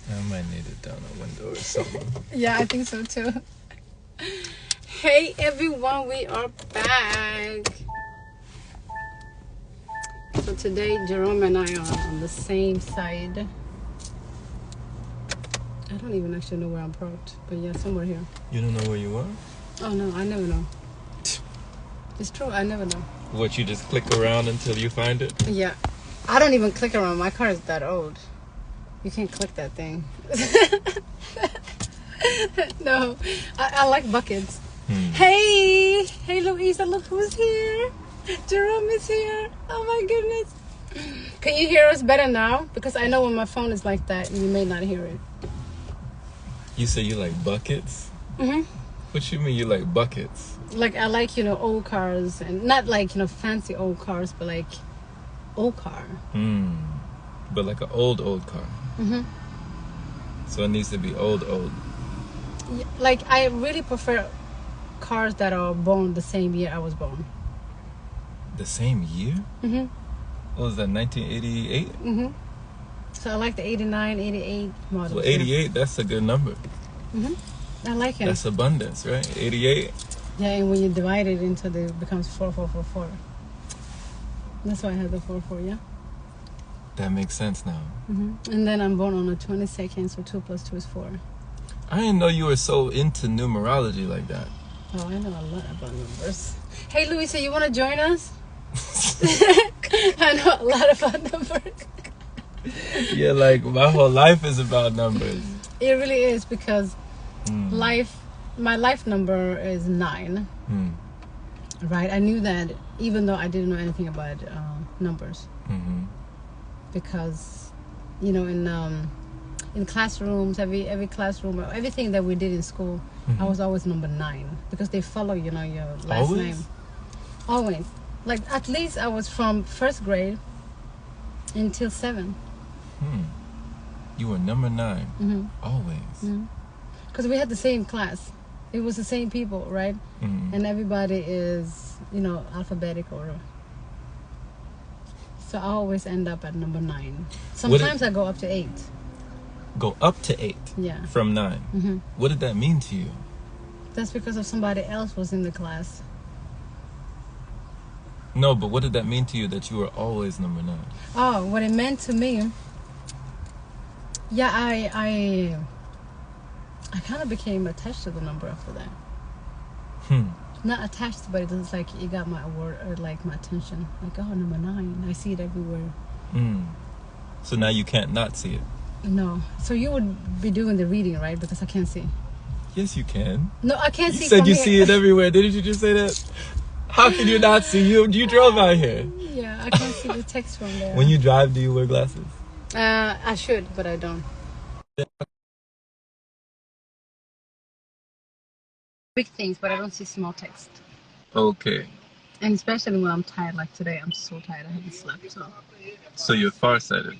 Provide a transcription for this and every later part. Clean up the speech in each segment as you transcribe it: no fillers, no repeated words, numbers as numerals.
I might need it down a window or something. Yeah, I think so too. Hey everyone, we are back. So today Jerome and I are on the same side. I don't even actually know where I'm parked, but yeah, somewhere here. You don't know where you are? Oh no, I never know. It's true, I never know. What, you just click around until you find it? Yeah, I don't even click around. My car is that old. You can't click that thing. No, I like buckets. Hey Louisa, look who's here. Jerome is here. Oh my goodness. Can you hear us better now? Because I know when my phone is like that, you may not hear it. You say you like buckets? Mm-hmm. What you mean you like buckets? Like I like, old cars, and not like, fancy old cars, but like old car. But like an old car. Mm-hmm. So it needs to be old. Yeah, like I really prefer cars that are born the same year I was born. The same year? Mm-hmm. What was that, 1988? Mm-hmm. So I like the 89, 88 models. Well, 88, that's a good number. Mm-hmm. I like it. That's abundance, right? 88? Yeah, and when you divide it into it becomes 4444. That's why I have the 44, yeah? That makes sense now. Mm-hmm. And then I'm born on the 22nd, so 2 plus 2 is 4. I didn't know you were so into numerology like that. Oh, I know a lot about numbers. Hey, Louisa, you want to join us? I know a lot about numbers. Yeah, like my whole life is about numbers. It really is, because my life number is 9. Right? I knew that even though I didn't know anything about numbers. Because, in classrooms, every classroom, everything that we did in school, I was always number 9, because they follow, your last name. Always. Like, at least I was from first grade until 7. You were number 9. Always. Because we had the same class. It was the same people, right? And everybody is, alphabetical. So I always end up at number 9. Sometimes I go up to 8. Go up to 8? Yeah. From 9? What did that mean to you? That's because of somebody else was in the class. No, but what did that mean to you that you were always number 9? Oh, what it meant to me, yeah, I kind of became attached to the number after that. Not attached, but it was like it got my award, or like my attention. Like, oh, number 9, I see it everywhere. So now you can't not see it. No, so you would be doing the reading, right? Because I can't see. Yes, you can. No, I can't see. You said from you here. see it everywhere. Didn't you just say that? How can you not see? You drove out here. Yeah, I can't see the text from there. When you drive, do you wear glasses? I should, but I don't. Big things, but I don't see small text. Okay. And especially when I'm tired, like today, I'm so tired. I haven't slept. So you're farsighted.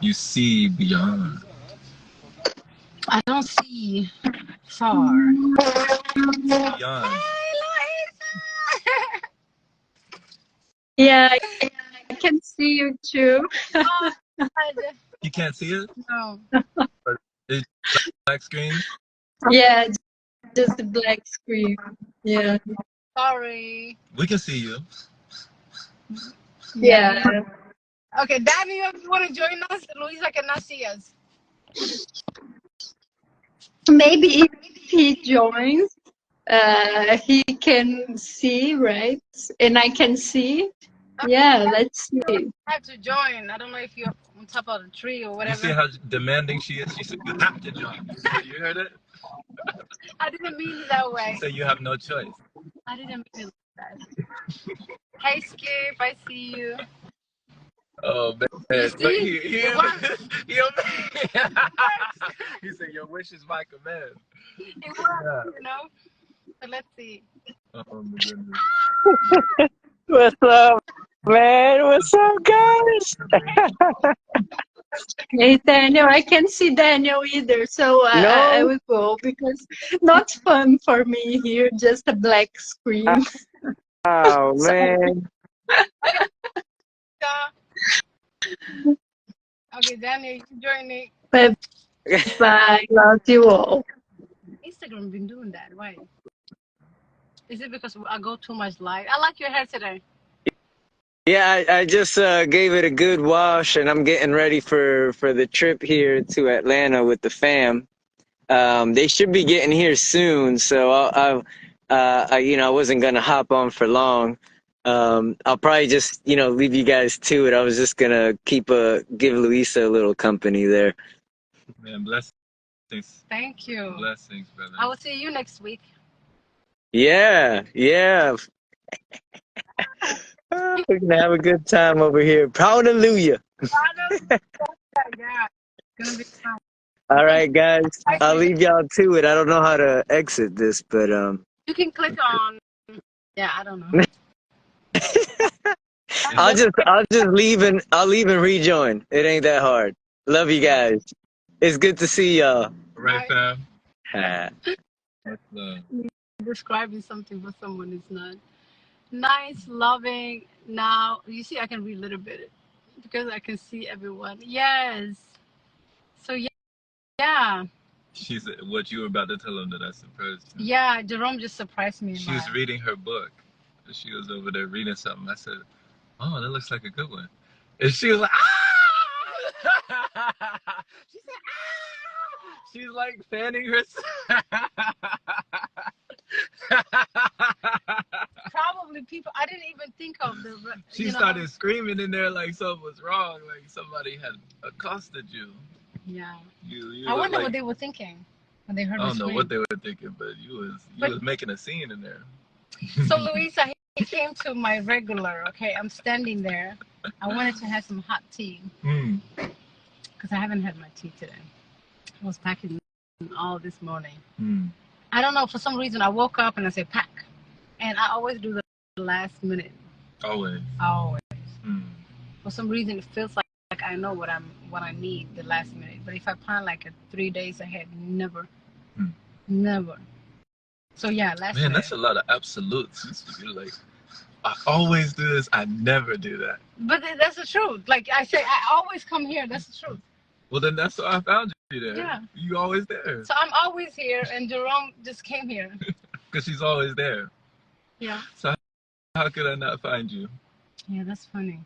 You see beyond. I don't see far. Beyond. Yeah, I can see you too. You can't see it? No. It's black screen? Yeah, just the black screen. Yeah. Sorry. We can see you. Yeah. Okay, Daniel, if you want to join us, Luisa cannot see us. Maybe if he joins, he can see, right? And I can see. Yeah, let's see. You have to join. I don't know if you're on top of the tree or You whatever. see how demanding she is? She said, you have to join. You heard it? I didn't mean it that way. She said, you have no choice. I didn't mean it like that. Hey, Skip, I see you. Oh, man. You But see? he said, your wish is my command. It works, But let's see. Oh, my goodness. What's up, man? What's up, guys? Hey, Daniel, I can't see Daniel either, so I No? will go because not fun for me here, just a black screen. Oh, man. Okay, Daniel, you join me. Bye bye. Love you all. Instagram been doing that, right? Is it because I go too much live? I like your hair today. Yeah, I just gave it a good wash, and I'm getting ready for the trip here to Atlanta with the fam. They should be getting here soon, so I wasn't gonna hop on for long. I'll probably just leave you guys to it. I was just gonna give Luisa a little company there. Man, blessings. Thank you. Blessings, brother. I will see you next week. Yeah. We're gonna have a good time over here. Hallelujah. Yeah, it's gonna be fun. All right, guys. I'll leave y'all to it. I don't know how to exit this, but You can click on. Yeah, I don't know. I'll just leave and rejoin. It ain't that hard. Love you guys. It's good to see y'all. Right, fam. Ah. Much love. Describing something for someone is not nice, loving. Now you see, I can read a little bit because I can see everyone. Yes. So yeah. She said what you were about to tell him that I surprised him. Yeah, Jerome just surprised me. She was reading her book. She was over there reading something. I said, "Oh, that looks like a good one." And she was like, "Ah!" She said, "Ah!" She's like fanning herself. Probably people. I didn't even think of the. She started screaming in there like something was wrong, like somebody had accosted you. Yeah. You I wonder like, what they were thinking when they heard me I don't know scream. what they were thinking, but you was making a scene in there. So Luisa, he came to my regular. Okay, I'm standing there. I wanted to have some hot tea because I haven't had my tea today. I was packing all this morning. I don't know, for some reason I woke up and I said pack, and I always do the last minute. Always. For some reason it feels like I know what I need the last minute, but if I plan like 3 days ahead, never. So yeah, last minute. That's a lot of absolutes. You're like, I always do this, I never do that. But that's the truth. Like I say, I always come here. That's the truth. Well, then that's why I found you there. Yeah. You always there. So I'm always here, and Jerome just came here. Because she's always there. Yeah. So how could I not find you? Yeah, that's funny.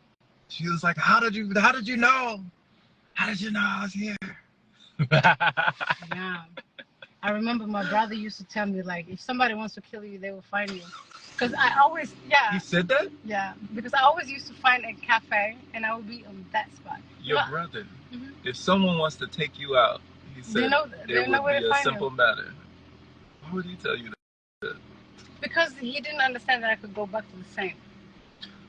She was like, how did you know? How did you know I was here? Yeah. I remember my brother used to tell me, like, if somebody wants to kill you, they will find you. Because I always, He said that? Yeah, because I always used to find a cafe, and I would be on that spot. Your brother. If someone wants to take you out, he said it would be a simple matter. Why would he tell you that? Because he didn't understand that I could go back to the same.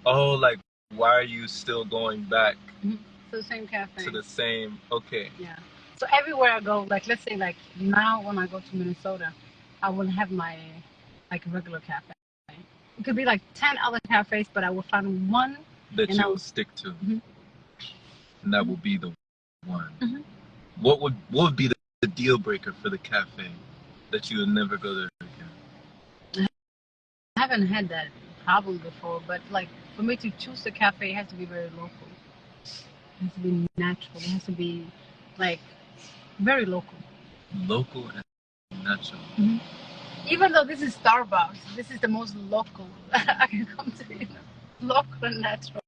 Oh, like, why are you still going back to the same cafe? To the same, okay. Yeah. So everywhere I go, like, let's say, like, now when I go to Minnesota, I will have my, like, regular cafe. It could be like 10 other cafes, but I will find one that you will stick to. And that will be the one. What would be the deal breaker for the cafe that you would never go there again? I haven't had that problem before, but like for me to choose a cafe, it has to be very local. It has to be natural. It has to be like very local. Local and natural. Even though this is Starbucks, this is the most local I can come to. You know? Local and natural.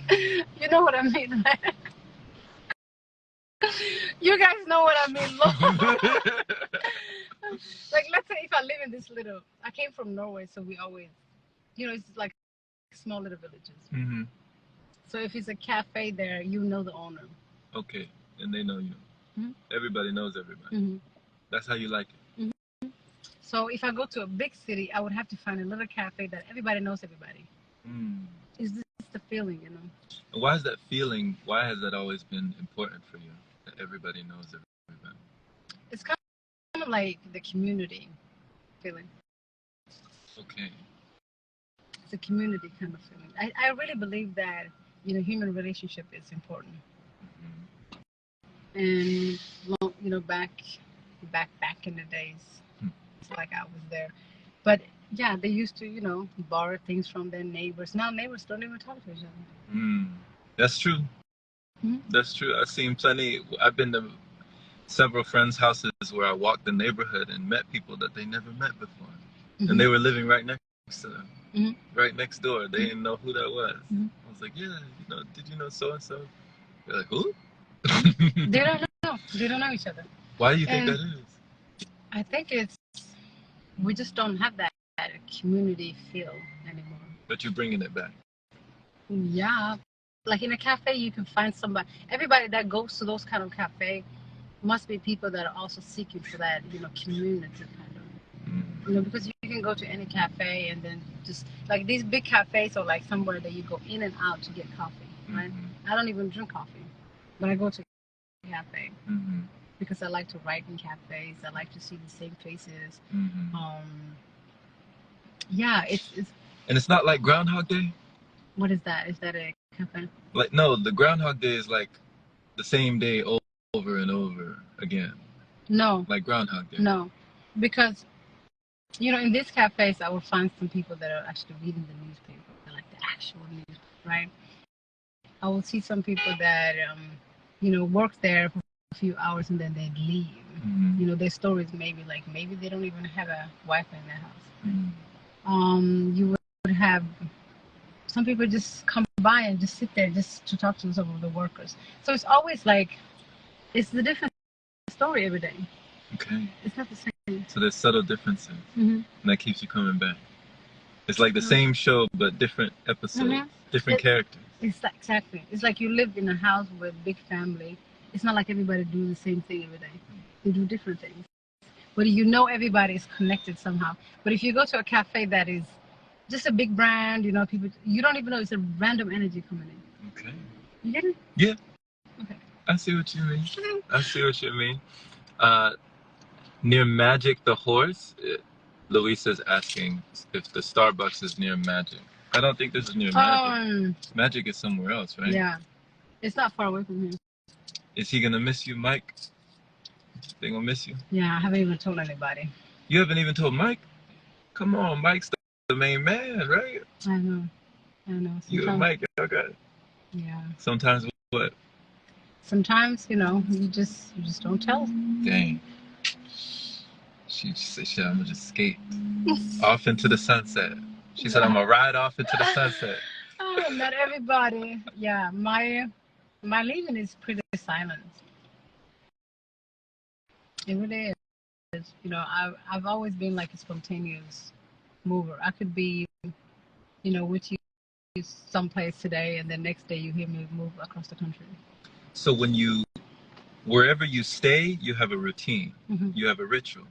You know what I mean, right? You guys know what I mean. Like, let's say if I live in this little, I came from Norway, so we always, it's like small little villages. So if it's a cafe there, you know the owner. Okay, and they know you. Everybody knows everybody. That's how you like it. So if I go to a big city, I would have to find a little cafe that everybody knows everybody. Is this the feeling, you know? And why is that feeling? Why has that always been important for you? That everybody knows everybody. It's kind of like the community feeling. Okay. It's a community kind of feeling. I really believe that, human relationship is important. And, back in the days, it's like I was there. But yeah, they used to, borrow things from their neighbors. Now neighbors don't even talk to each other. That's true. That's true. I've seen plenty. I've been to several friends' houses where I walked the neighborhood and met people that they never met before. And they were living right next to them, right next door. They didn't know who that was. I was like, yeah, did you know so-and-so? They're like, who? They don't know. They don't know each other. Why do you think that is? I think we just don't have that community feel anymore. But you're bringing it back. Yeah. Like in a cafe, you can find somebody. Everybody that goes to those kind of cafe must be people that are also seeking for that, community kind of. Because you can go to any cafe and then just like these big cafes are like somewhere that you go in and out to get coffee, right? I don't even drink coffee, but I go to a cafe because I like to write in cafes. I like to see the same faces. Yeah, it's. And it's not like Groundhog Day. What is that? Is that a cafe? Like no, the Groundhog Day is like the same day over and over again. No. Like Groundhog Day. No, because in these cafes I will find some people that are actually reading the newspaper, like the actual news, right? I will see some people that work there for a few hours and then they leave. Their stories maybe they don't even have a Wi-Fi in their house. You would have some people just come by and just sit there just to talk to some of the workers. So it's always like it's the different story every day. Okay. It's not the same. So there's subtle differences, and that keeps you coming back. It's like the same show but different episodes, different characters. Exactly. It's like you live in a house with a big family. It's not like everybody do the same thing every day. They do different things. But everybody is connected somehow. But if you go to a cafe that is just a big brand, people, you don't even know it's a random energy coming in. Okay. You get it? Yeah. Okay. I see what you mean. I see what you mean. Near Magic the Horse, Luisa's asking if the Starbucks is near Magic. I don't think this is near Magic. Magic is somewhere else, right? Yeah. It's not far away from here. Is he gonna miss you, Mike? They gonna miss you? Yeah, I haven't even told anybody. You haven't even told Mike? Come on, Mike's the main man, right? I know. Sometimes, you and Mike, y'all got it. Yeah. Sometimes what? Sometimes, you just don't tell. Dang. She said, I'm gonna just skate off into the sunset. She said, I'm gonna ride off into the sunset. Oh, not everybody. Yeah, my leaving is pretty silent. It really is. I've always been like a spontaneous mover. I could be, with you someplace today, and the next day you hear me move across the country. So wherever you stay, you have a routine, you have a ritual.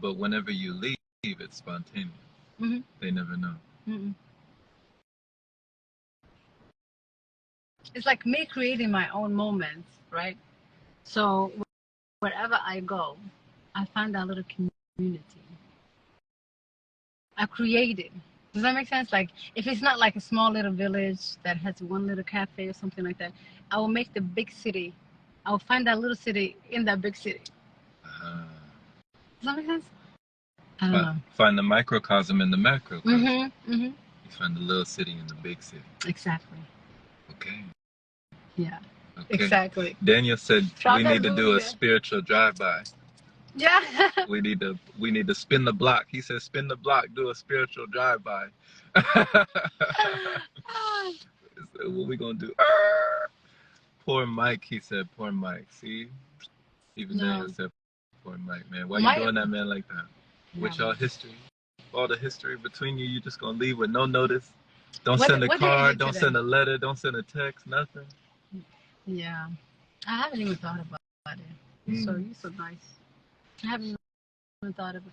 But whenever you leave, it's spontaneous. They never know. It's like me creating my own moments, right? So wherever I go, I find that little community. I create it. Does that make sense? Like, if it's not like a small little village that has one little cafe or something like that, I will make the big city. I will find that little city in that big city. Does that make sense? I don't know. Find the microcosm in the macrocosm. You find the little city in the big city. Exactly. Okay. Yeah. Okay. Exactly. Daniel said we need to do a spiritual drive-by. Yeah. we need to spin the block. He said spin the block, do a spiritual drive-by. So what we gonna do? Poor Mike, he said, poor Mike. See? Even Daniel said poor Mike, man. Why you doing that man like that? With y'all history. All the history between you, you just gonna leave with no notice. Don't send a card, don't send a letter, don't send a text, nothing. Yeah. I haven't even thought about it. You're so nice. I haven't even thought of it.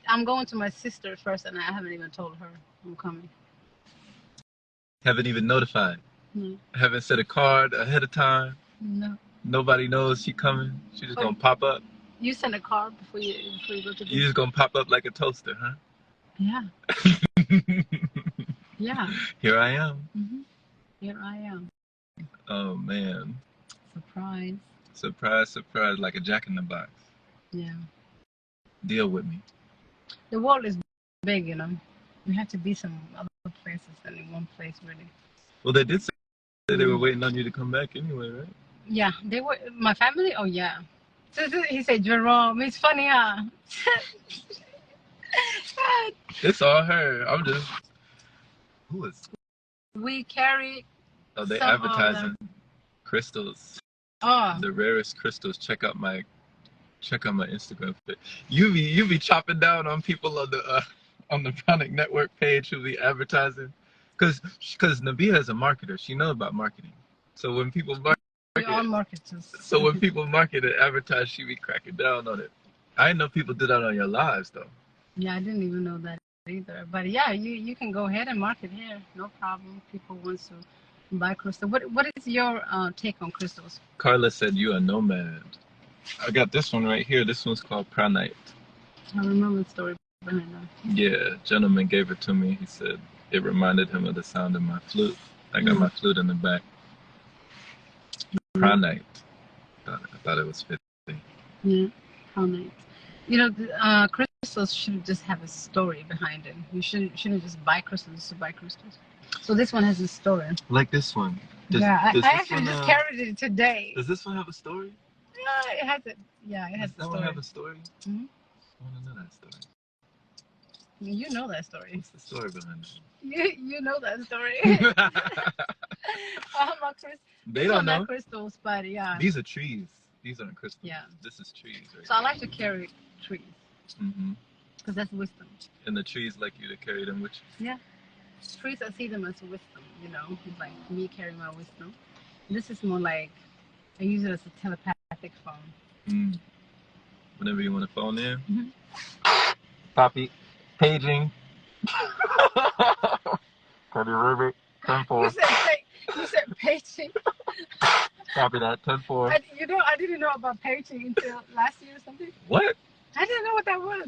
I'm going to my sister first, and I haven't even told her I'm coming. Haven't even notified? No. Haven't sent a card ahead of time? No. Nobody knows she coming? She just gonna pop up? You send a card before you go to You just gonna pop up like a toaster, huh? Yeah. Yeah. Here I am. Here I am. Oh, man. Surprise. Surprise, surprise, like a jack in the box. Yeah. Deal with me. The world is big, You have to be some other places than in one place, really. Well, they did say they were waiting on you to come back anyway, right? Yeah, they were my family. Oh yeah. So he said Jerome. It's funny, huh? It's all her. I'm just. Who is? We carry Oh, they some of advertising them. crystals. Oh, The rarest crystals. Check out my Instagram feed. You be chopping down on people on the Chronic Network page who be advertising, cause Nabiha is a marketer. She knows about marketing. So when people we are marketers. so when people market and advertise, she be cracking down on it. I didn't know people did that on your lives though. Yeah, I didn't even know that either. But yeah, you can go ahead and market here, no problem. People want to buy crystal. What is your take on crystals? Carla said you a nomad. I got this one right here. This one's called Pranite. I remember the story behind that. Yeah, gentleman gave it to me. He said it reminded him of the sound of my flute. I got my flute in the back. Pranite. I thought it was fitting. Yeah, pranite. You know, crystals should just have a story behind it. You shouldn't just buy crystals to buy crystals. So this one has a story. Like this one. Yeah, I actually just carried it today. Does this one have a story? Yeah, it has it. Yeah, it has a story. Does that one have a story? Mm-hmm. I want to know that story. You know that story. What's the story behind it? You know that story. They don't know. Crystals, but yeah. These are trees. These aren't crystals. Yeah. This is trees, right? So I like to carry trees. Mm-hmm. Because that's wisdom. And the trees like you to carry them with you? Yeah. Trees, I see them as wisdom, you know. It's like me carrying my wisdom. This is more like, I use it as a telepathic phone. Mm. Whenever you want to phone in. Mm-hmm. Copy. Paging. Copy Ruby. 10-4. You said paging. Copy that. 10-4. You know, I didn't know about paging until last year or something. What? I didn't know what that was.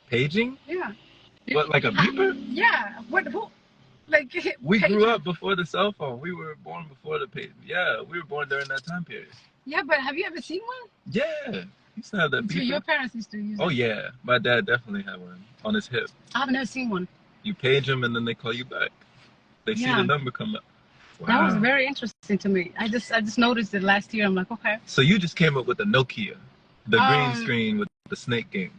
Paging? Yeah. What, like a beeper? Yeah. Who? Like. We grew up before the cell phone. We were born before the page. Yeah, we were born during that time period. Yeah, but have you ever seen one? Yeah. Used to have that beeper. Your parents used to use it? Oh, yeah. My dad definitely had one on his hip. I've never seen one. You page them and then they call you back. They see the number come up. Wow. That was very interesting to me. I just noticed it last year. I'm like, okay. So you just came up with the Nokia, the green screen with the snake game.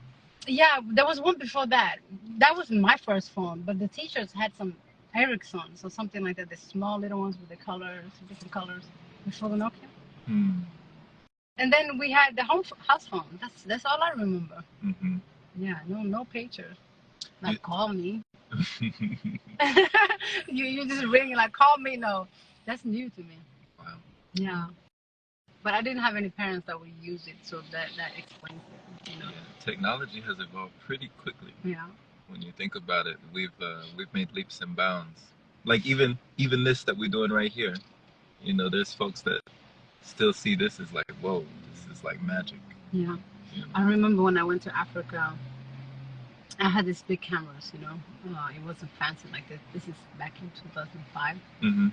Yeah, there was one before that. That wasn't my first phone, but the teachers had some Ericssons or something like that. The small little ones with the colors, different colors, before the Nokia. Hmm. And then we had the house phone. That's all I remember. Mm-hmm. Yeah, no pictures. Like call me. you just ring like call me. No, that's new to me. Wow. Yeah, but I didn't have any parents that would use it, so that explains it. You know? Yeah, technology has evolved pretty quickly. Yeah. When you think about it, we've made leaps and bounds. Like even this that we're doing right here. You know, there's folks that still see this as like, whoa, this is like magic. Yeah. You know? I remember when I went to Africa, I had these big cameras, you know. It wasn't fancy like this. This is back in 2005. Mm-hmm.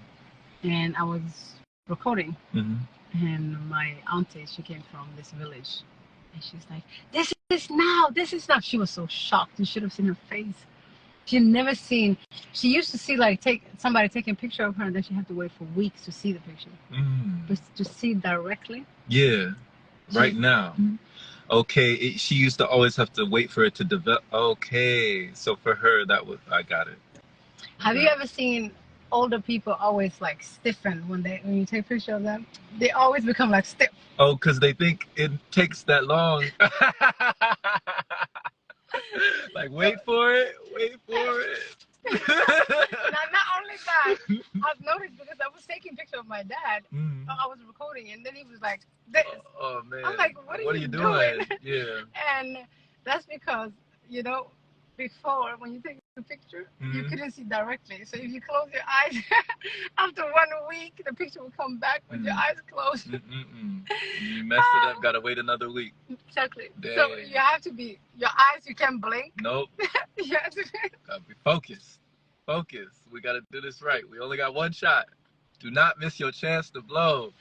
And I was recording. Mm-hmm. And my auntie, she came from this village. And she's like, this is now. She was so shocked. You should have seen her face. She never seen, she used to see like somebody taking a picture of her and then she had to wait for weeks to see the picture. But to see directly. Yeah, right now. Mm-hmm. Okay, she used to always have to wait for it to develop. Okay, so for her, I got it. Have you ever seen older people always like stiffen when you take a picture of them? They always become like stiff. Oh, because they think it takes that long. Like, wait for it. Not only that, I've noticed because I was taking a picture of my dad. Mm. I was recording and then he was like this. Oh man. I'm like, what are you doing? Yeah. And that's because, you know, before when you take a picture, you couldn't see directly. So if you close your eyes, after 1 week, the picture will come back with your eyes closed. You messed it up, gotta wait another week. Exactly. Dang. So you have to be, your eyes, you can't blink. Nope. You have to gotta be focused. We gotta do this right. We only got one shot. Do not miss your chance to blow.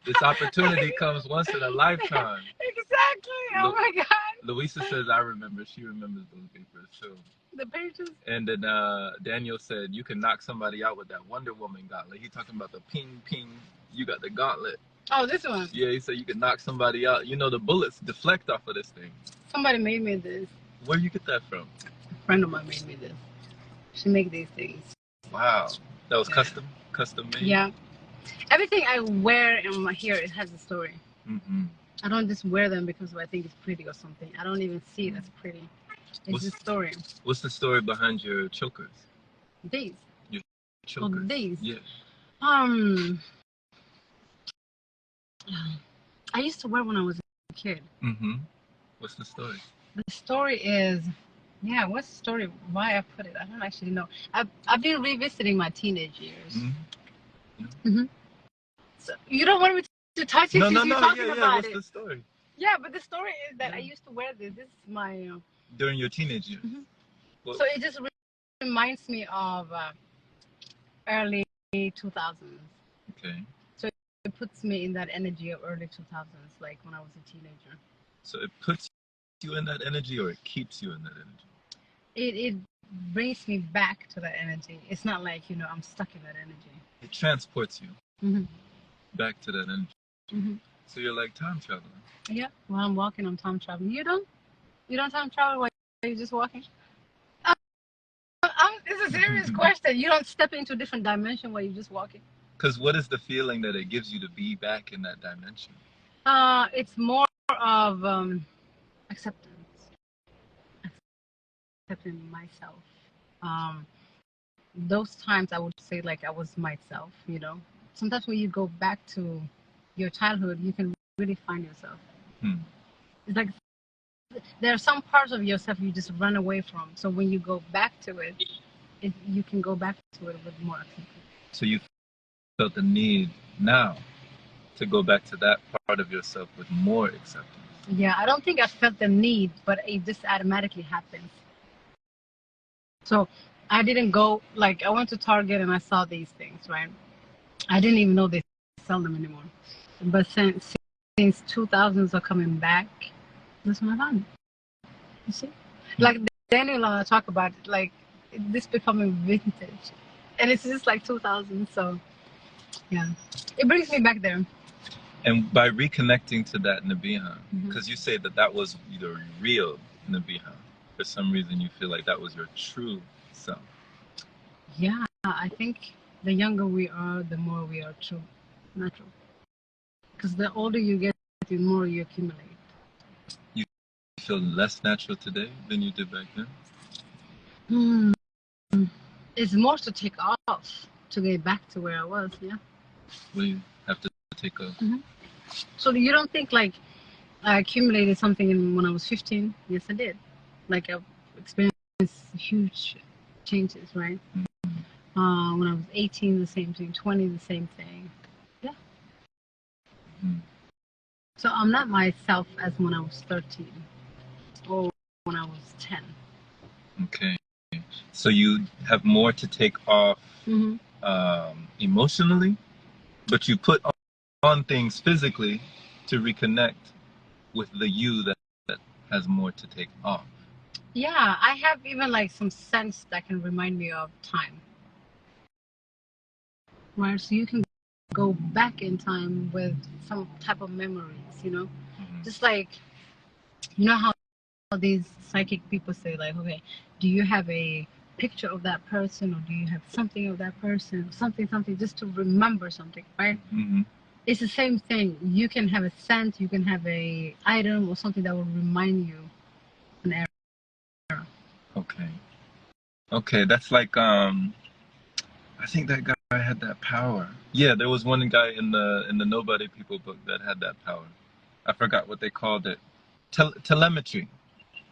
This opportunity comes once in a lifetime. Exactly. Oh my God. Louisa says, I remember. She remembers those papers too. The pages? And then Daniel said, you can knock somebody out with that Wonder Woman gauntlet. He talking about the ping, ping. you got the gauntlet. Oh, this one. Yeah, he said you could knock somebody out. You know the bullets deflect off of this thing. Somebody made me this. Where you get that from? A friend of mine made me this. She make these things. Wow, that was custom made. Yeah, everything I wear in my hair, it has a story. I don't just wear them because I think it's pretty or something. I don't even see it as pretty. It's a story. What's the story behind your chokers? These. Your chokers. Oh, these. Yeah. I used to wear when I was a kid. What's the story? The story is, yeah, what's the story? Why I put it? I don't actually know. I've been revisiting my teenage years. So you don't want me to touch it since you're talking about it? What's the story? Yeah, but the story is that I used to wear this. This is my... During your teenage years? So it just reminds me of early 2000s. Okay. So it puts me in that energy of early 2000s, like when I was a teenager. So it puts you in that energy, or it keeps you in that energy? It brings me back to that energy. It's not like, you know, I'm stuck in that energy. It transports you back to that energy. So you're like time traveling. Yeah, while I'm walking, I'm time traveling. You don't time travel while you're just walking? It's a serious question. You don't step into a different dimension while you're just walking? Because what is the feeling that it gives you to be back in that dimension? It's more of acceptance. Accepting myself. Those times I would say like I was myself, you know. Sometimes when you go back to your childhood, you can really find yourself. It's like there are some parts of yourself you just run away from. So when you go back to it, you can go back to it with more acceptance. So you felt the need now to go back to that part of yourself with more acceptance. Yeah, I don't think I felt the need, but it just automatically happens. So I didn't go, like I went to Target and I saw these things, right? I didn't even know they sell them anymore. But since 2000s are coming back, that's when I found it. You see? Like Daniel and I talk about it, like this becoming vintage. And it's just like 2000, so yeah. It brings me back there. And by reconnecting to that Nabiha, because you say that was your real Nabiha, for some reason you feel like that was your true self. Yeah, I think the younger we are, the more we are true, natural. Because the older you get, the more you accumulate. You feel less natural today than you did back then? It's more to take off to get back to where I was, yeah. What do you have to take off? So you don't think like I accumulated something when I was 15? Yes, I did. Like I've experienced huge changes, right? When I was 18, the same thing. 20, the same thing. Yeah. So I'm not myself as when I was 13 or when I was 10. Okay. So you have more to take off emotionally, but you put on things physically to reconnect with the you that has more to take off. Yeah, I have even like some sense that can remind me of time. Right, so you can go back in time with some type of memories, you know? Just like, you know how these psychic people say like, okay, do you have a picture of that person, or do you have something of that person, something, just to remember something, right? It's the same thing. You can have a scent, you can have a item or something that will remind you an era. Okay, that's like I think that guy had that power. Yeah, there was one guy in the Nobody People book that had that power. I forgot what they called it. Telemetry,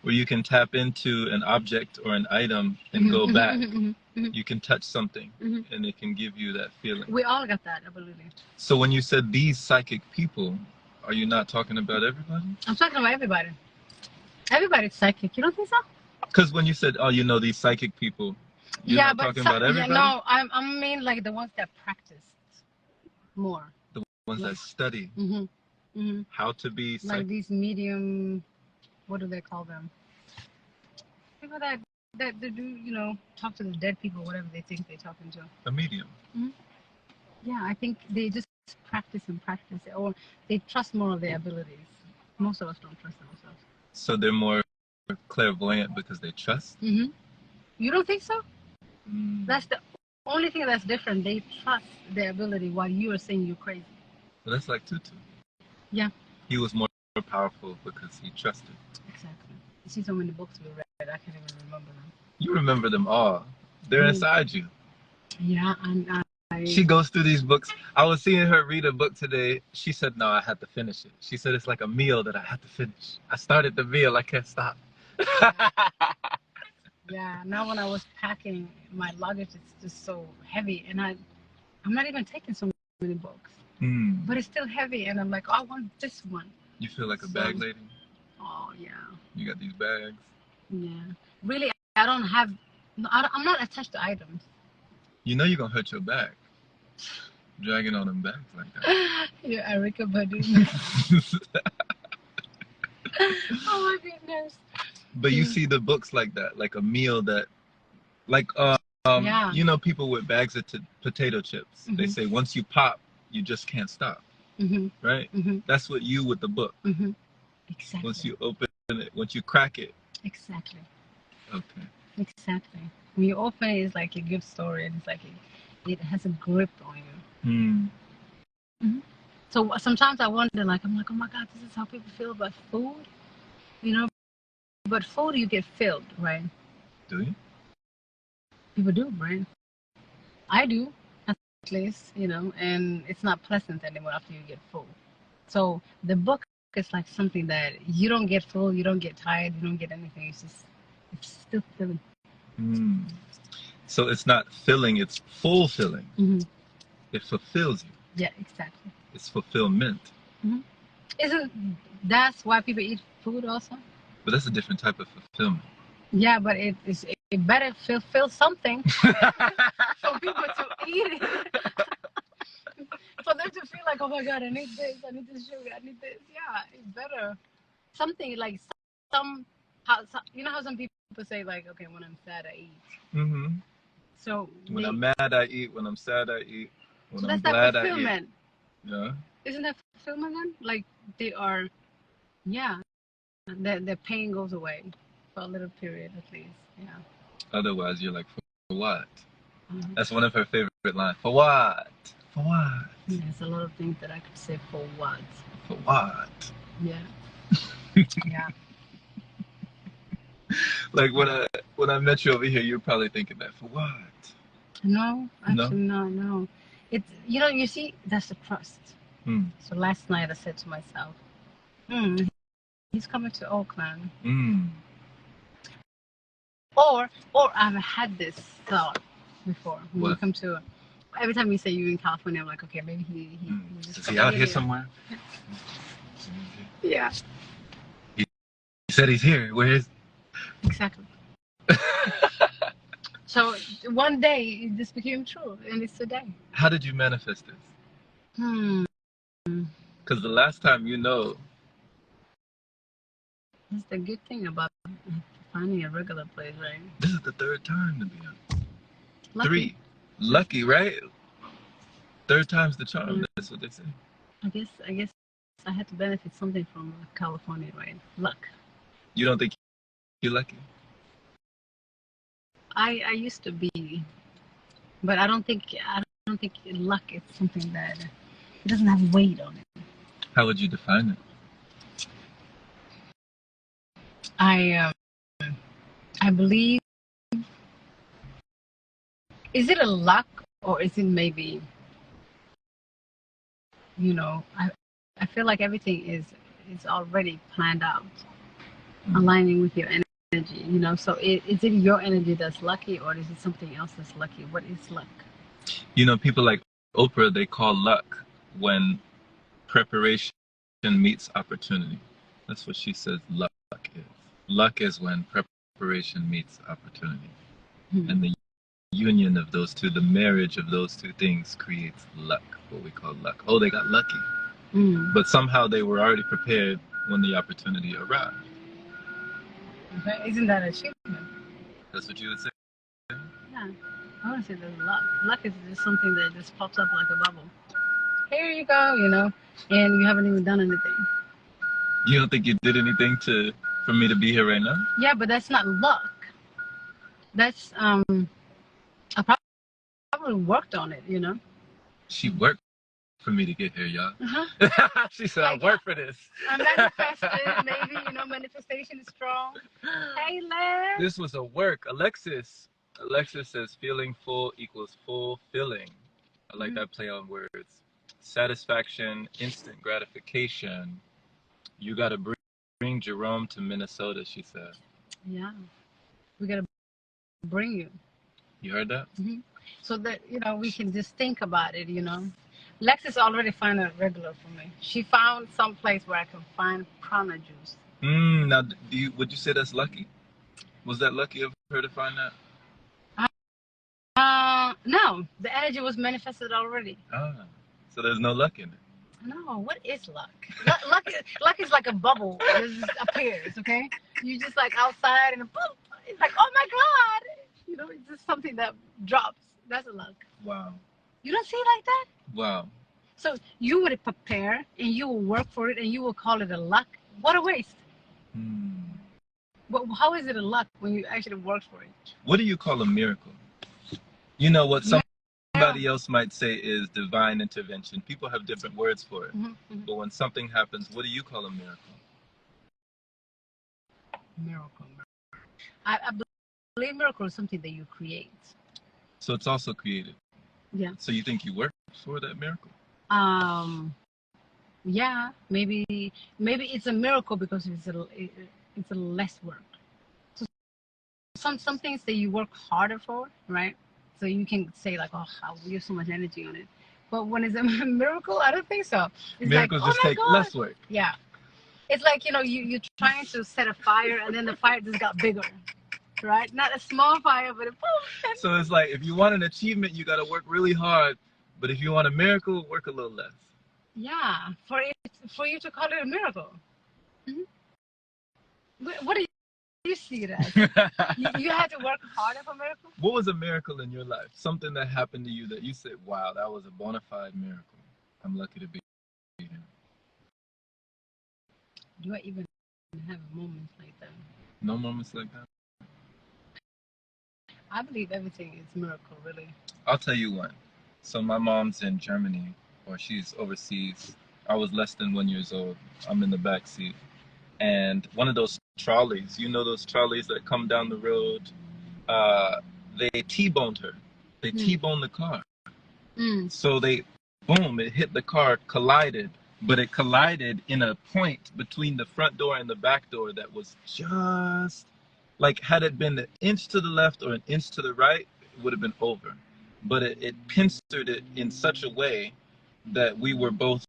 where you can tap into an object or an item and go back. You can touch something and it can give you that feeling. We all got that ability. So when you said these psychic people, are you not talking about everybody? I'm talking about everybody. Everybody's psychic. You don't think so? Because when you said, oh, you know, these psychic people, you're not talking about everybody? Yeah, no, I mean like the ones that practice more. The ones that study how to be psychic. Like these medium, what do they call them? People that do, you know, talk to the dead people, whatever they think they're talking to. A medium. Yeah, I think they just practice and practice, or they trust more of their abilities. Most of us don't trust ourselves. So they're more clairvoyant because they trust? Mm-hmm. You don't think so? Mm. That's the only thing that's different. They trust their ability while you are saying you're crazy. Well, that's like Tutu. Yeah. He was more powerful because he trusted. Exactly. You see so many books we read, I can't even remember them. You remember them all. They're inside you. Yeah, and she goes through these books. I was seeing her read a book today. She said, no, I had to finish it. She said, it's like a meal that I had to finish. I started the meal. I can't stop. Yeah, now when I was packing, my luggage is just so heavy. And I'm not even taking so many books. Mm. But it's still heavy. And I'm like, oh, I want this one. You feel like a bag lady? Oh, yeah. You got these bags? Yeah. Really, I don't have... I'm not attached to items. You know you're going to hurt your back. Dragging on them bags like that. You're Erica Badu. Oh my goodness. But you see the books like that, like a meal that, like, yeah. you know, people with bags of potato chips. Mm-hmm. They say once you pop, you just can't stop. Mm-hmm. Right? Mm-hmm. That's what you with the book. Mm-hmm. Exactly. Once you open it, once you crack it. Exactly. Okay. Exactly. When you open it, it's like a good story, and it's like it has a grip on you. Mm. Mm-hmm. So sometimes I wonder, like, I'm like, oh my God, this is how people feel about food, you know. But food, you get filled, right? Do you? People do, right? I do, at least, you know, and it's not pleasant anymore after you get full. So the book is like something that you don't get full, you don't get tired, you don't get anything. It's still filling. Mm. So it's not filling, it's fulfilling. Mm-hmm. It fulfills you. Yeah, exactly. It's fulfillment. Mm-hmm. Isn't that's why people eat food also? But that's a different type of fulfillment. Yeah, but it better fulfill something for people to eat it. For them to feel like, oh my God, I need this sugar, I need this. Yeah, it's better. Something like you know how some people say, like, okay, when I'm sad, I eat. Mm-hmm. So when I'm mad, I eat. When I'm sad, I eat. When so I'm glad, I eat. Yeah. Isn't that fulfillment then? Like they are, yeah. The pain goes away for a little period at least. Yeah. Otherwise, you're like, for what? Mm-hmm. That's one of her favorite lines. For what? For what? Yeah, there's a lot of things that I could say. For what? For what? Yeah. Yeah. Like when I met you over here, you're probably thinking that. For what? No, actually, no. It's, you know, you see, that's the trust. Mm. So last night I said to myself, he's coming to Oakland. Mm. Or I've had this thought before. When you come to, every time you say you're in California, I'm like, okay, maybe he just is he out here somewhere? Yeah. He said he's here. Where is? Exactly. So one day this became true, and it's today. How did you manifest this? Because the last time, you know. That's the good thing about finding a regular place, right? This is the third time, Nabiha. Lucky. 3. Lucky, right? Third time's the charm. Yeah. That's what they say. I guess I had to benefit something from California, right? Luck. You don't think you're lucky? I used to be, but I don't think luck is something that it doesn't have weight on it. How would you define it? I believe, is it a luck or is it maybe, you know, I feel like everything is already planned out, aligning with your energy, you know. So is it your energy that's lucky, or is it something else that's lucky? What is luck? You know, people like Oprah, they call luck when preparation meets opportunity. That's what she says luck is. Luck is when preparation meets opportunity. Mm-hmm. And the union of those two, the marriage of those two things creates luck, what we call luck. Oh, they got lucky. Mm-hmm. But somehow they were already prepared when the opportunity arrived. Isn't that an achievement? That's what you would say? Yeah. I want to say there's luck. Luck is just something that just pops up like a bubble. here you go, you know, and you haven't even done anything. You don't think you did anything for me to be here right now? Yeah, but that's not luck. That's I probably worked on it, you know. She worked for me to get here, y'all. She said, Like, I work for this. I manifested, maybe, you know, manifestation is strong. Hey, Les. This was a work. Alexis says feeling full equals fulfilling. I like that play on words. Satisfaction, instant gratification. You got to bring Jerome to Minnesota, she said. Yeah. We got to bring you. You heard that? So that, you know, we can just think about it, you know. Lexus already found a regular for me. She found some place where I can find prana juice. Now, would you say that's lucky? Was that lucky of her to find that? No. The energy was manifested already. So there's no luck in it. No, what is luck? Luck is like a bubble. It just appears, okay? You just like outside and boom, it's like, oh my God. You know, it's just something that drops. That's a luck. Wow. You don't see it like that? Wow. So you would prepare and you will work for it and you will call it a luck. What a waste. But how is it a luck when you actually work for it? What do you call a miracle? You know what somebody else might say is divine intervention. People have different words for it. But when something happens, what do you call a miracle? Miracle. I believe miracle is something that you create. So it's also created. Yeah. So you think you work for that miracle? Yeah, maybe it's a miracle because it's a less work. So some things that you work harder for, right? So you can say like, oh, I use so much energy on it. But when it's a miracle, I don't think so. It's Miracles like, just take less work. Yeah. It's like, you know, you're trying to set a fire and then the fire just got bigger, right? Not a small fire, but a boom. So it's like, if you want an achievement, you got to work really hard. But if you want a miracle, work a little less. Yeah, for you to call it a miracle. What do you see it as? you had to work harder for a miracle? What was a miracle in your life? Something that happened to you that you said, wow, that was a bona fide miracle. I'm lucky to be here. Do I even have moments like that? No moments like that? I believe everything is miracle, really. I'll tell you one. So my mom's in Germany, or she's overseas. I was less than 1 year old. I'm in the back seat. And one of those trolleys, you know those trolleys that come down the road, they T-boned her. They T-boned the car. So boom, it hit the car, collided, but it collided in a point between the front door and the back door that was just, like, had it been an inch to the left or an inch to the right, it would have been over. But it pincered it in such a way that we were both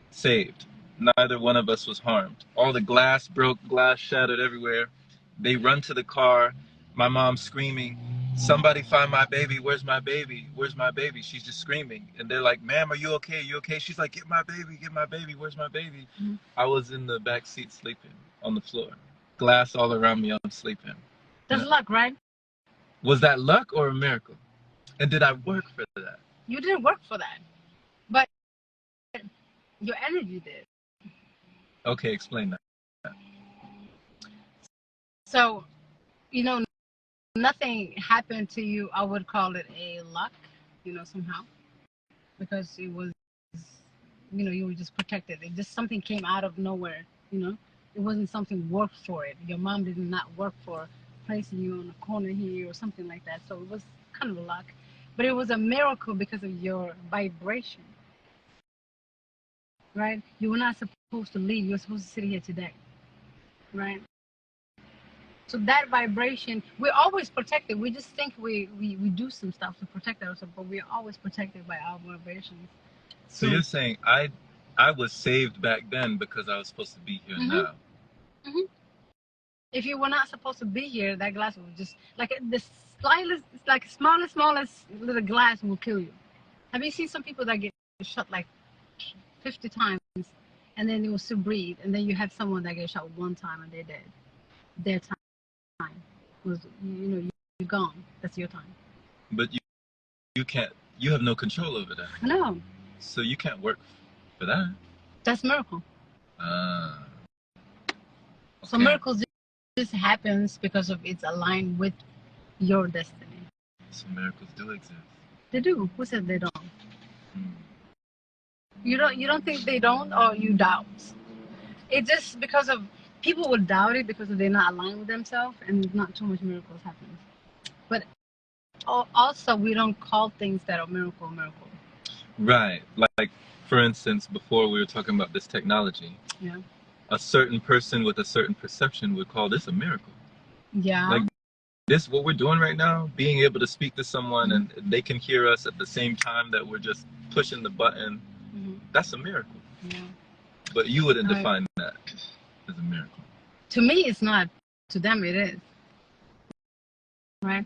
saved. Neither one of us was harmed. All the glass broke, glass shattered everywhere. They run to the car. My mom's screaming, somebody find my baby. Where's my baby? Where's my baby? She's just screaming. And they're like, ma'am, are you okay? You okay? She's like, get my baby, get my baby. Where's my baby? I was in the back seat sleeping on the floor. Glass all around me, I'm sleeping. That's luck, right? Was that luck or a miracle? And did I work for that? You didn't work for that. But your energy did. Okay, explain that. So, you know, nothing happened to you, I would call it a luck, you know, somehow. Because it was, you know, you were just protected. It just something came out of nowhere, you know. It wasn't something worked for it. Your mom did not work for placing you on a corner here or something like that. So it was kind of a luck. But it was a miracle because of your vibration. Right? You were not supposed to leave. You were supposed to sit here today. Right? So that vibration, we're always protected. We just think we do some stuff to protect ourselves, but we're always protected by our vibrations. So you're saying I was saved back then because I was supposed to be here now. If you were not supposed to be here, that glass would just, like the slightest, like smallest little glass will kill you. Have you seen some people that get shot like 50 times and then they will still breathe, and then you have someone that gets shot one time and they're dead? Their time was, you know, you're gone. That's your time. But you can't, you have no control over that. No. So you can't work for that. That's miracle. Ah. Okay. So miracles just happens because of it's aligned with your destiny. So miracles do exist. They do. Who said they don't? Hmm. You don't think they don't, or you doubt? It's just because of people will doubt it because they're not aligned with themselves, and not too much miracles happen. But also, we don't call things that are miracle. Right. Like, for instance, before we were talking about this technology. Yeah. A certain person with a certain perception would call this a miracle. Yeah. Like this, what we're doing right now, being able to speak to someone and they can hear us at the same time that we're just pushing the button, that's a miracle. Yeah. But you wouldn't define that as a miracle. To me, it's not. To them, it is. Right?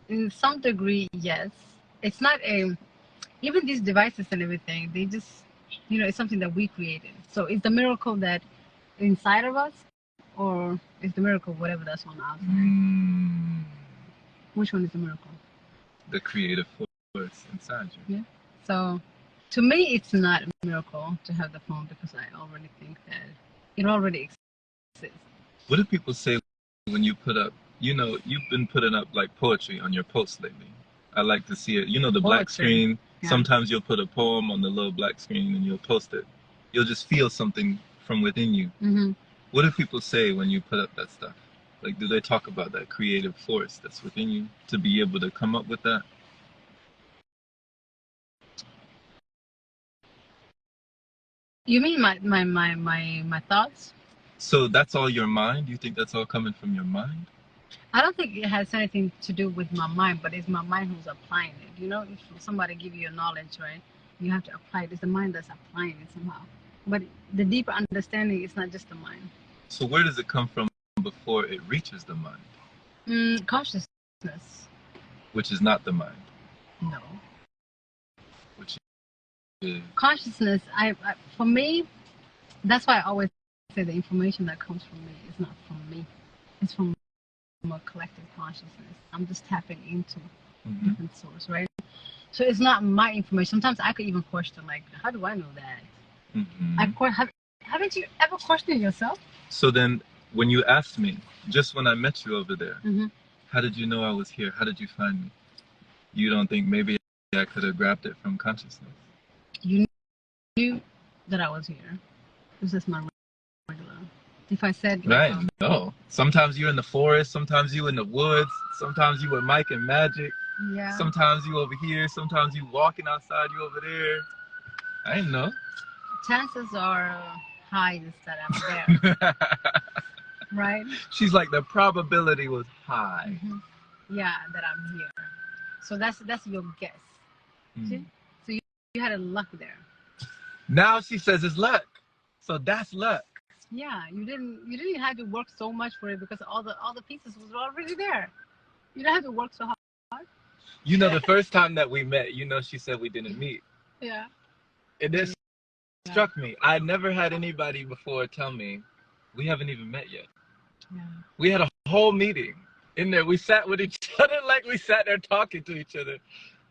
In some degree, yes. It's not even these devices and everything, they just, it's something that we created. So is the miracle that inside of us, or is the miracle whatever that's on the outside? Which one is the miracle? The creative force inside you. Yeah. So to me, it's not a miracle to have the phone because I already think that it already exists. What do people say when you put up, you've been putting up like poetry on your posts lately? I like to see it. The poetry. Black screen. Yeah. Sometimes you'll put a poem on the little black screen and you'll post it. You'll just feel something from within you. Mm-hmm. What do people say when you put up that stuff? Like, do they talk about that creative force that's within you to be able to come up with that? You mean my thoughts? So that's all your mind? You think that's all coming from your mind? I don't think it has anything to do with my mind, but it's my mind who's applying it. If somebody give you a knowledge, right, you have to apply it. It's the mind that's applying it somehow. But the deeper understanding is not just the mind. So where does it come from before it reaches the mind? Consciousness. Which is not the mind. No. Which is consciousness. For me, that's why I always say the information that comes from me is not from me. It's from a collective consciousness. I'm just tapping into different source, right? So it's not my information. Sometimes I could even question, like, how do I know that? Haven't you ever questioned yourself? So then, when you asked me, just when I met you over there, how did you know I was here? How did you find me? You don't think maybe I could have grabbed it from consciousness? You knew that I was here. It was just my regular. If I said, right, no. Sometimes you're in the forest, sometimes you in the woods, sometimes you with Mike and Magic. Yeah. Sometimes you over here, sometimes you walking outside, you over there. I didn't know. Chances are high that I'm there. Right? She's like, the probability was high. Yeah, that I'm here. So that's your guess. See? So you had a luck there. Now she says it's luck. So that's luck. Yeah, you didn't have to work so much for it because all the pieces was already there. You don't have to work so hard. The first time that we met, she said we didn't meet. Yeah. It just struck me. I never had anybody before tell me we haven't even met yet. Yeah. We had a whole meeting in there. We sat with each other like we sat there talking to each other.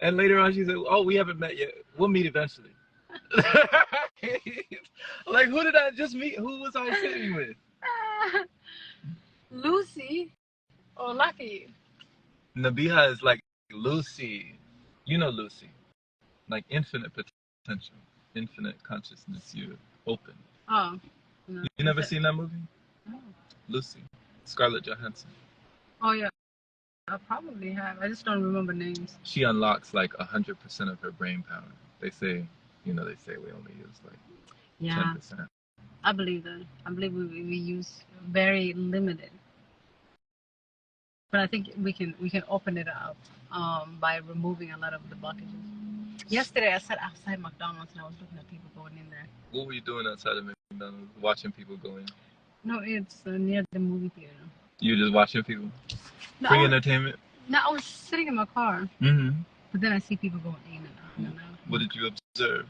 And later on she said, oh, we haven't met yet. We'll meet eventually. Like, who did I just meet? Who was I sitting with? Lucy or Lucky. Nabiha is like Lucy. You know Lucy. Like infinite potential, infinite consciousness. You're open. Oh. No. You never seen that movie? No. Lucy. Scarlett Johansson. Oh, yeah. I probably have. I just don't remember names. She unlocks like 100% of her brain power. They say, we only use like 10%. I believe that. I believe we use very limited. But I think we can open it up by removing a lot of the blockages. Yesterday I sat outside McDonald's and I was looking at people going in there. What were you doing outside of McDonald's? Watching people go in? No, it's near the movie theater. You were just watching people? No, free entertainment? No, I was sitting in my car. But then I see people going in and out. What did you observe?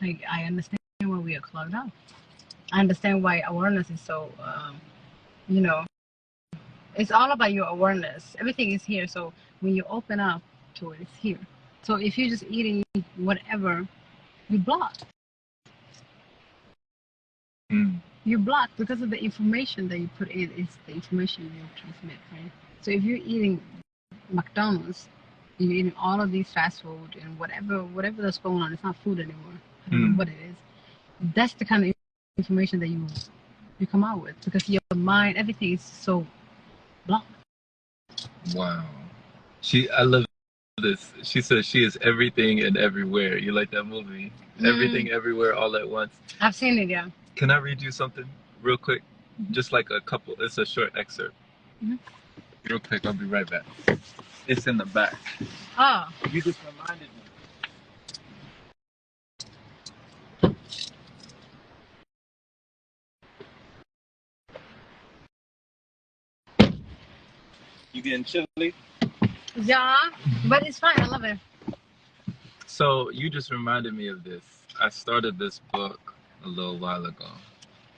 Like, I understand why we are clogged up. I understand why awareness is so, it's all about your awareness. Everything is here. So when you open up to it, it's here. So if you're just eating whatever, you block. You block because of the information that you put in. It's the information you transmit, right? So if you're eating McDonald's, you're eating all of these fast food and whatever that's going on. It's not food anymore. I don't know what it is. That's the kind of information that you come out with, because your mind, everything is so blocked. Wow. I love this. She says she is everything and everywhere. You like that movie? Everything, everywhere, all at once. I've seen it, yeah. Can I read you something real quick? Just like a couple. It's a short excerpt. Real quick, I'll be right back. It's in the back. Oh. You just reminded me. You getting chilly? Yeah, but it's fine. I love it. So you just reminded me of this. I started this book a little while ago,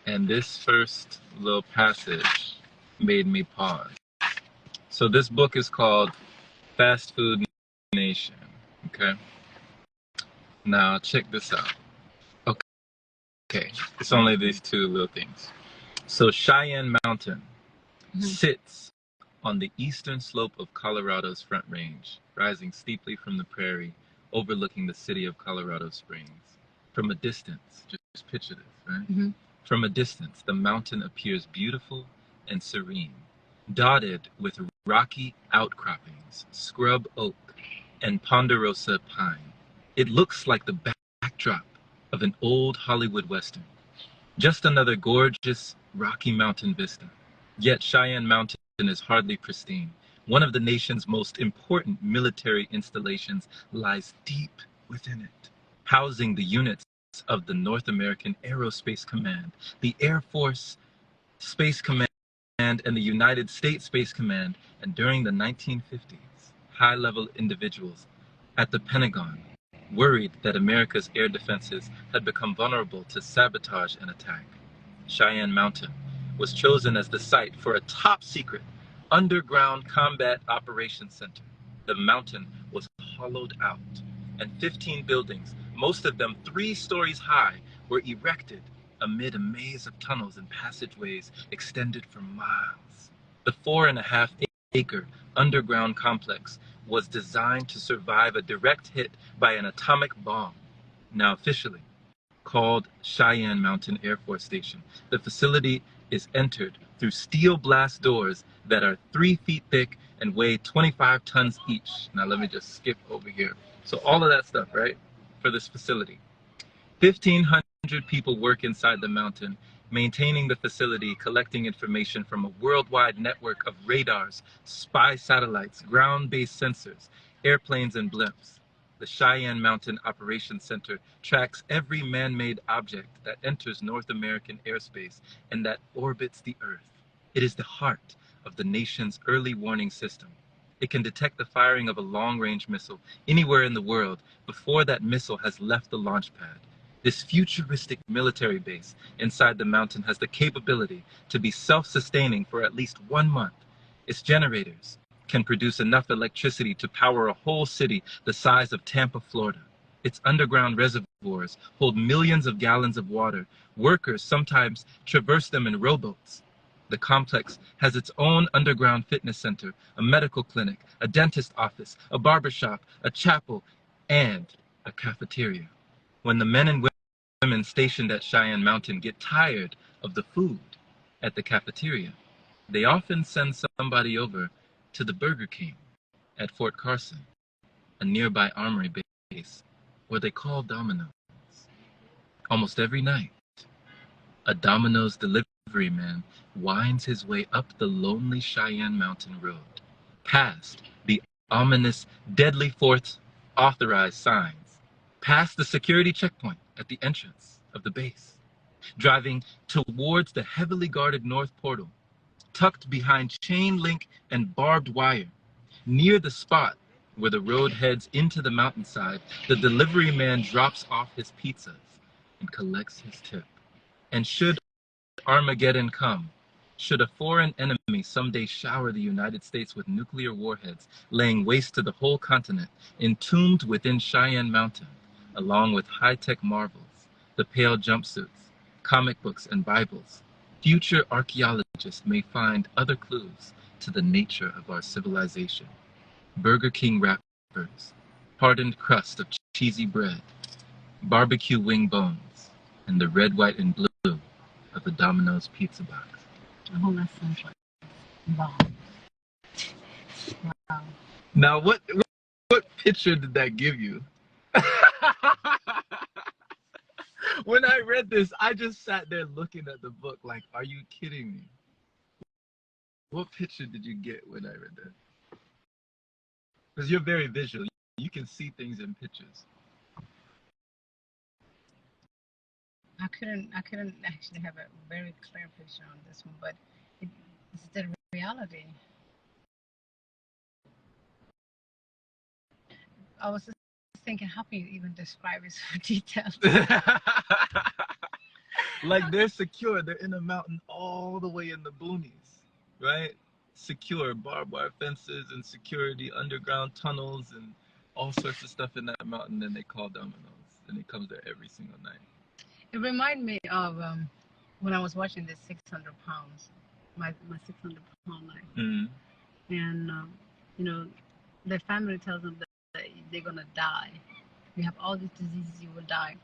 and this first little passage made me pause. So this book is called Fast Food Nation. Okay. Now check this out. Okay. It's only these two little things. So Cheyenne Mountain sits on the eastern slope of Colorado's Front Range, rising steeply from the prairie, overlooking the city of Colorado Springs. From a distance, just picture this, right? From a distance, the mountain appears beautiful and serene, dotted with rocky outcroppings, scrub oak, and ponderosa pine. It looks like the backdrop of an old Hollywood Western. Just another gorgeous Rocky Mountain vista. Yet Cheyenne Mountain is hardly pristine. One of the nation's most important military installations lies deep within it, housing the units of the North American Aerospace Command, the Air Force Space Command, and the United States Space Command. And during the 1950s, high-level individuals at the Pentagon worried that America's air defenses had become vulnerable to sabotage and attack. Cheyenne Mountain was chosen as the site for a top-secret underground combat operations center. The mountain was hollowed out, and 15 buildings, most of them 3 stories high, were erected amid a maze of tunnels and passageways extended for miles. The 4.5-acre underground complex was designed to survive a direct hit by an atomic bomb. Now officially called Cheyenne Mountain Air Force Station, the facility is entered through steel blast doors that are 3 feet thick and weigh 25 tons each. Now let me just skip over here. So all of that stuff, right, for this facility. 1,500 people work inside the mountain, maintaining the facility, collecting information from a worldwide network of radars, spy satellites, ground-based sensors, airplanes, and blimps. The Cheyenne Mountain Operations Center tracks every man-made object that enters North American airspace and that orbits the Earth. It is the heart of the nation's early warning system. It can detect the firing of a long-range missile anywhere in the world before that missile has left the launch pad. This futuristic military base inside the mountain has the capability to be self-sustaining for at least 1 month. Its generators can produce enough electricity to power a whole city the size of Tampa, Florida. Its underground reservoirs hold millions of gallons of water. Workers sometimes traverse them in rowboats. The complex has its own underground fitness center, a medical clinic, a dentist office, a barbershop, a chapel, and a cafeteria. When the men and women stationed at Cheyenne Mountain get tired of the food at the cafeteria, they often send somebody over to the Burger King at Fort Carson, a nearby armory base, where they call Domino's. Almost every night, a Domino's delivery man winds his way up the lonely Cheyenne Mountain Road, past the ominous Deadly Fourth authorized signs, past the security checkpoint at the entrance of the base, driving towards the heavily guarded north portal, tucked behind chain link and barbed wire. Near the spot where the road heads into the mountainside, the delivery man drops off his pizzas and collects his tip. And should Armageddon come, Should a foreign enemy someday shower the United States with nuclear warheads, laying waste to the whole continent, entombed within Cheyenne Mountain, along with high-tech marvels, the pale jumpsuits, comic books, and Bibles, future archaeologists may find other clues to the nature of our civilization. Burger King wrappers, hardened crust of cheesy bread, barbecue wing bones, and the red, white, and blue of the Domino's pizza box. Oh, that sounds like bomb. Wow. Now, what picture did that give you? When I read this, I just sat there looking at the book like, are you kidding me? What picture did you get when I read that? Because you're very visual. You can see things in pictures. I couldn't actually have a very clear picture on this one, but it's the reality. I was just thinking, how can you even describe it so detailed? Like they're secure. They're in a mountain all the way in the boonies, right? Secure, barbed wire fences and security, underground tunnels and all sorts of stuff in that mountain. And they call Domino's, and it comes there every single night. It reminded me of when I was watching this 600 pounds, my 600-pound life. Mm-hmm. And, you know, their family tells them that they're going to die. You have all these diseases, you will die.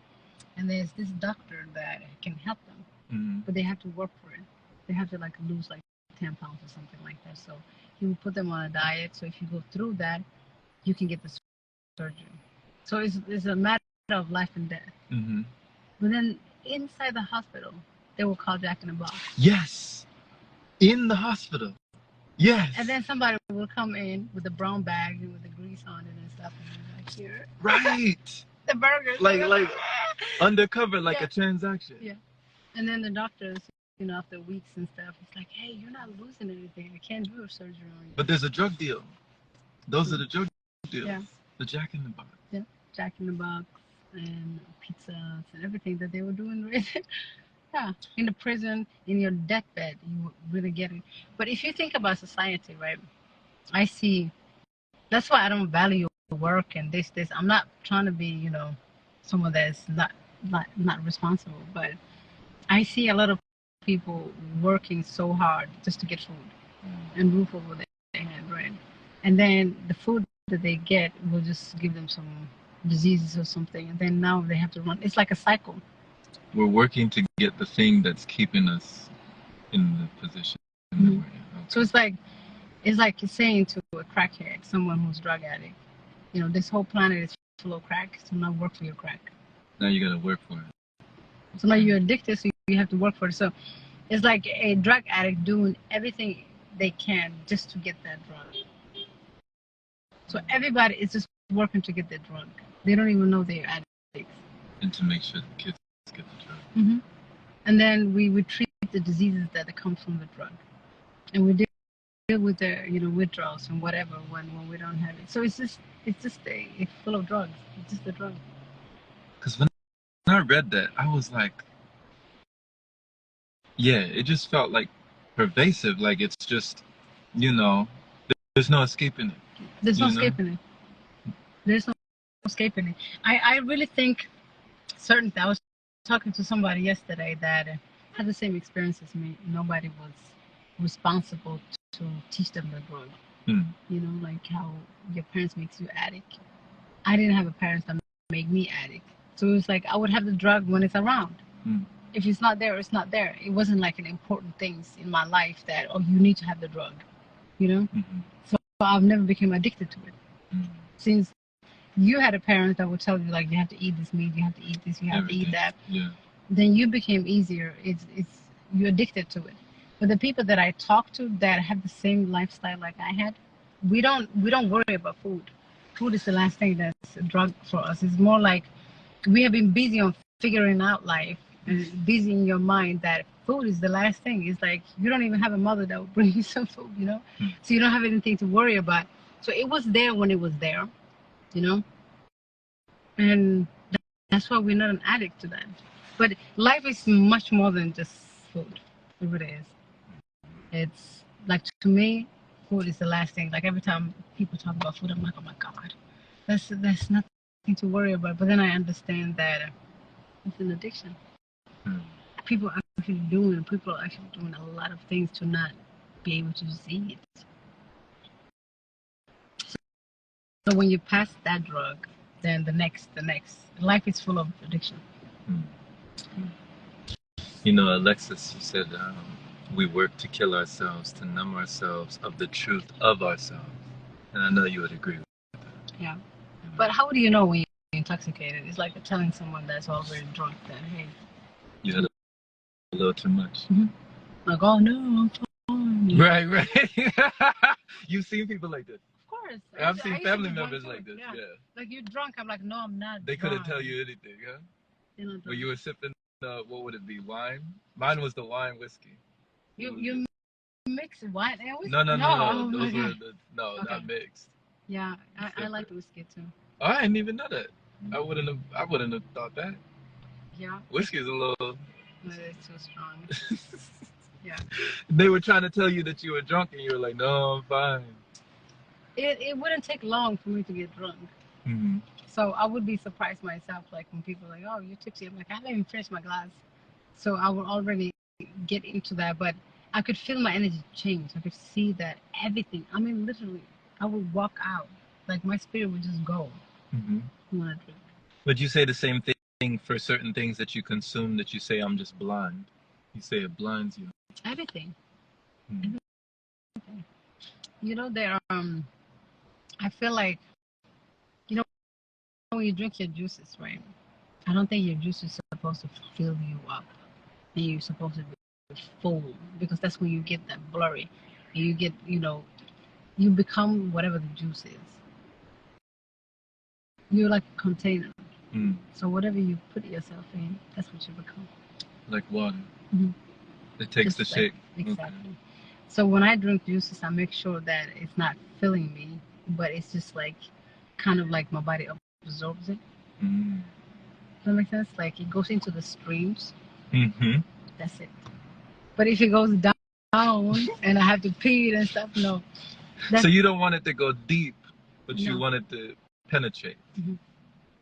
And there's this doctor that can help them, mm-hmm. but they have to work for it. They have to like lose like 10 pounds or something like that. So he will put them on a diet. So if you go through that, you can get the surgery. So it's a matter of life and death. Mm-hmm. But then inside the hospital, they will call Jack in the Box. Yes, in the hospital. Yes. And then somebody will come in with a brown bag and with the grease on it and stuff. And like here. Right. The burgers. Like undercover, like yeah. A transaction. Yeah. And then the doctors, you know, after weeks and stuff, it's like, hey, you're not losing anything. I can't do a surgery on you. But there's a drug deal. Those are the drug deals. Yeah. The Jack in the Box. Yeah. Jack in the Box and pizzas and everything that they were doing with it. Yeah. In the prison, in your deathbed, you really get it. But if you think about society, right, I see, that's why I don't value work and this. I'm not trying to be, you know, someone that's not responsible, but I see a lot of people working so hard just to get food and roof over their head, right? And then the food that they get will just give them some diseases or something, and then now they have to run. It's like a cycle. We're working to get the thing that's keeping us in the position that we're in. Okay. So it's like you're saying to a crackhead, someone who's drug addict, you know, this whole planet is full of crack, so now work for your crack. Now you gotta work for it. Okay. So now you're addicted, so you have to work for it. So it's like a drug addict doing everything they can just to get that drug. So everybody is just working to get that drug. They don't even know they're addicts. And to make sure the kids get the drug. Mm-hmm. And then we would treat the diseases that come from the drug, and we deal with the, you know, withdrawals and whatever when we don't have it. So it's full of drugs. It's just a drug. Because when I read that, I was like, yeah, it just felt like pervasive. Like it's just, you know, there's no escaping it. There's no escaping it. There's no escaping it. I really think certain. I was talking to somebody yesterday that had the same experience as me. Nobody was responsible to teach them the drug. You know, like how your parents makes you addict. I didn't have a parents that made me addict. So it was like I would have the drug when it's around. If it's not there, it's not there. It wasn't like an important thing in my life that, oh, you need to have the drug, you know? So I've never become addicted to it. Since you had a parent that would tell you, like, you have to eat this meat, you have to eat this, you have to eat that. Yeah. Then you became easier. You're addicted to it. But the people that I talk to that have the same lifestyle like I had, we don't worry about food. Food is the last thing that's a drug for us. It's more like we have been busy on figuring out life and busy in your mind that food is the last thing. It's like you don't even have a mother that will bring you some food, you know? So you don't have anything to worry about. So it was there when it was there, you know? And that's why we're not an addict to that. But life is much more than just food. It really is. It's like, to me, food is the last thing. Like every time people talk about food, I'm like, oh my god, that's nothing to worry about. But then I understand that it's an addiction. People are actually doing a lot of things to not be able to see it. So when you pass that drug, then the next life is full of addiction. You know, Alexis, you said we work to kill ourselves, to numb ourselves of the truth of ourselves. And I know you would agree with that. Yeah. But how do you know when you're intoxicated? It's like telling someone that's already drunk that, hey, you had a little too much. Like, oh no, I'm fine. Right. You've seen people like this. Of course. I've seen family members like this. Yeah. Like, you're drunk. I'm like, no, I'm not. They couldn't tell you anything, huh? When you were sipping, what would it be? Wine? Mine was the wine whiskey. You mix wine and whiskey? No. Oh, those were not mixed. Yeah, I like whiskey too. Oh, I didn't even know that. I wouldn't have thought that. Yeah. Whiskey is a little. No, it's too strong. Yeah. They were trying to tell you that you were drunk, and you were like, "No, I'm fine." It wouldn't take long for me to get drunk. So I would be surprised myself, like when people are like, "Oh, you're tipsy." I'm like, I haven't even finished my glass. So I would already get into that, but I could feel my energy change. I could see that everything. I mean, literally, I would walk out, like my spirit would just go when I drink. But you say the same thing for certain things that you consume. That you say, "I'm just blind." You say it blinds you. Everything. Everything. You know, there. I feel like, you know, when you drink your juices, right? I don't think your juice is supposed to fill you up, and you're supposed to be full, because that's when you get that blurry, and you get, you become whatever the juice is. You're like a container. So whatever you put yourself in, that's what you become. Like water. It takes the shape. Exactly. Okay. So when I drink juices, I make sure that it's not filling me, but it's just like, kind of like my body absorbs it. Does that make sense? Like it goes into the streams. That's it. But if it goes down and I have to pee and stuff, no. So you don't want it to go deep, but you want it to penetrate.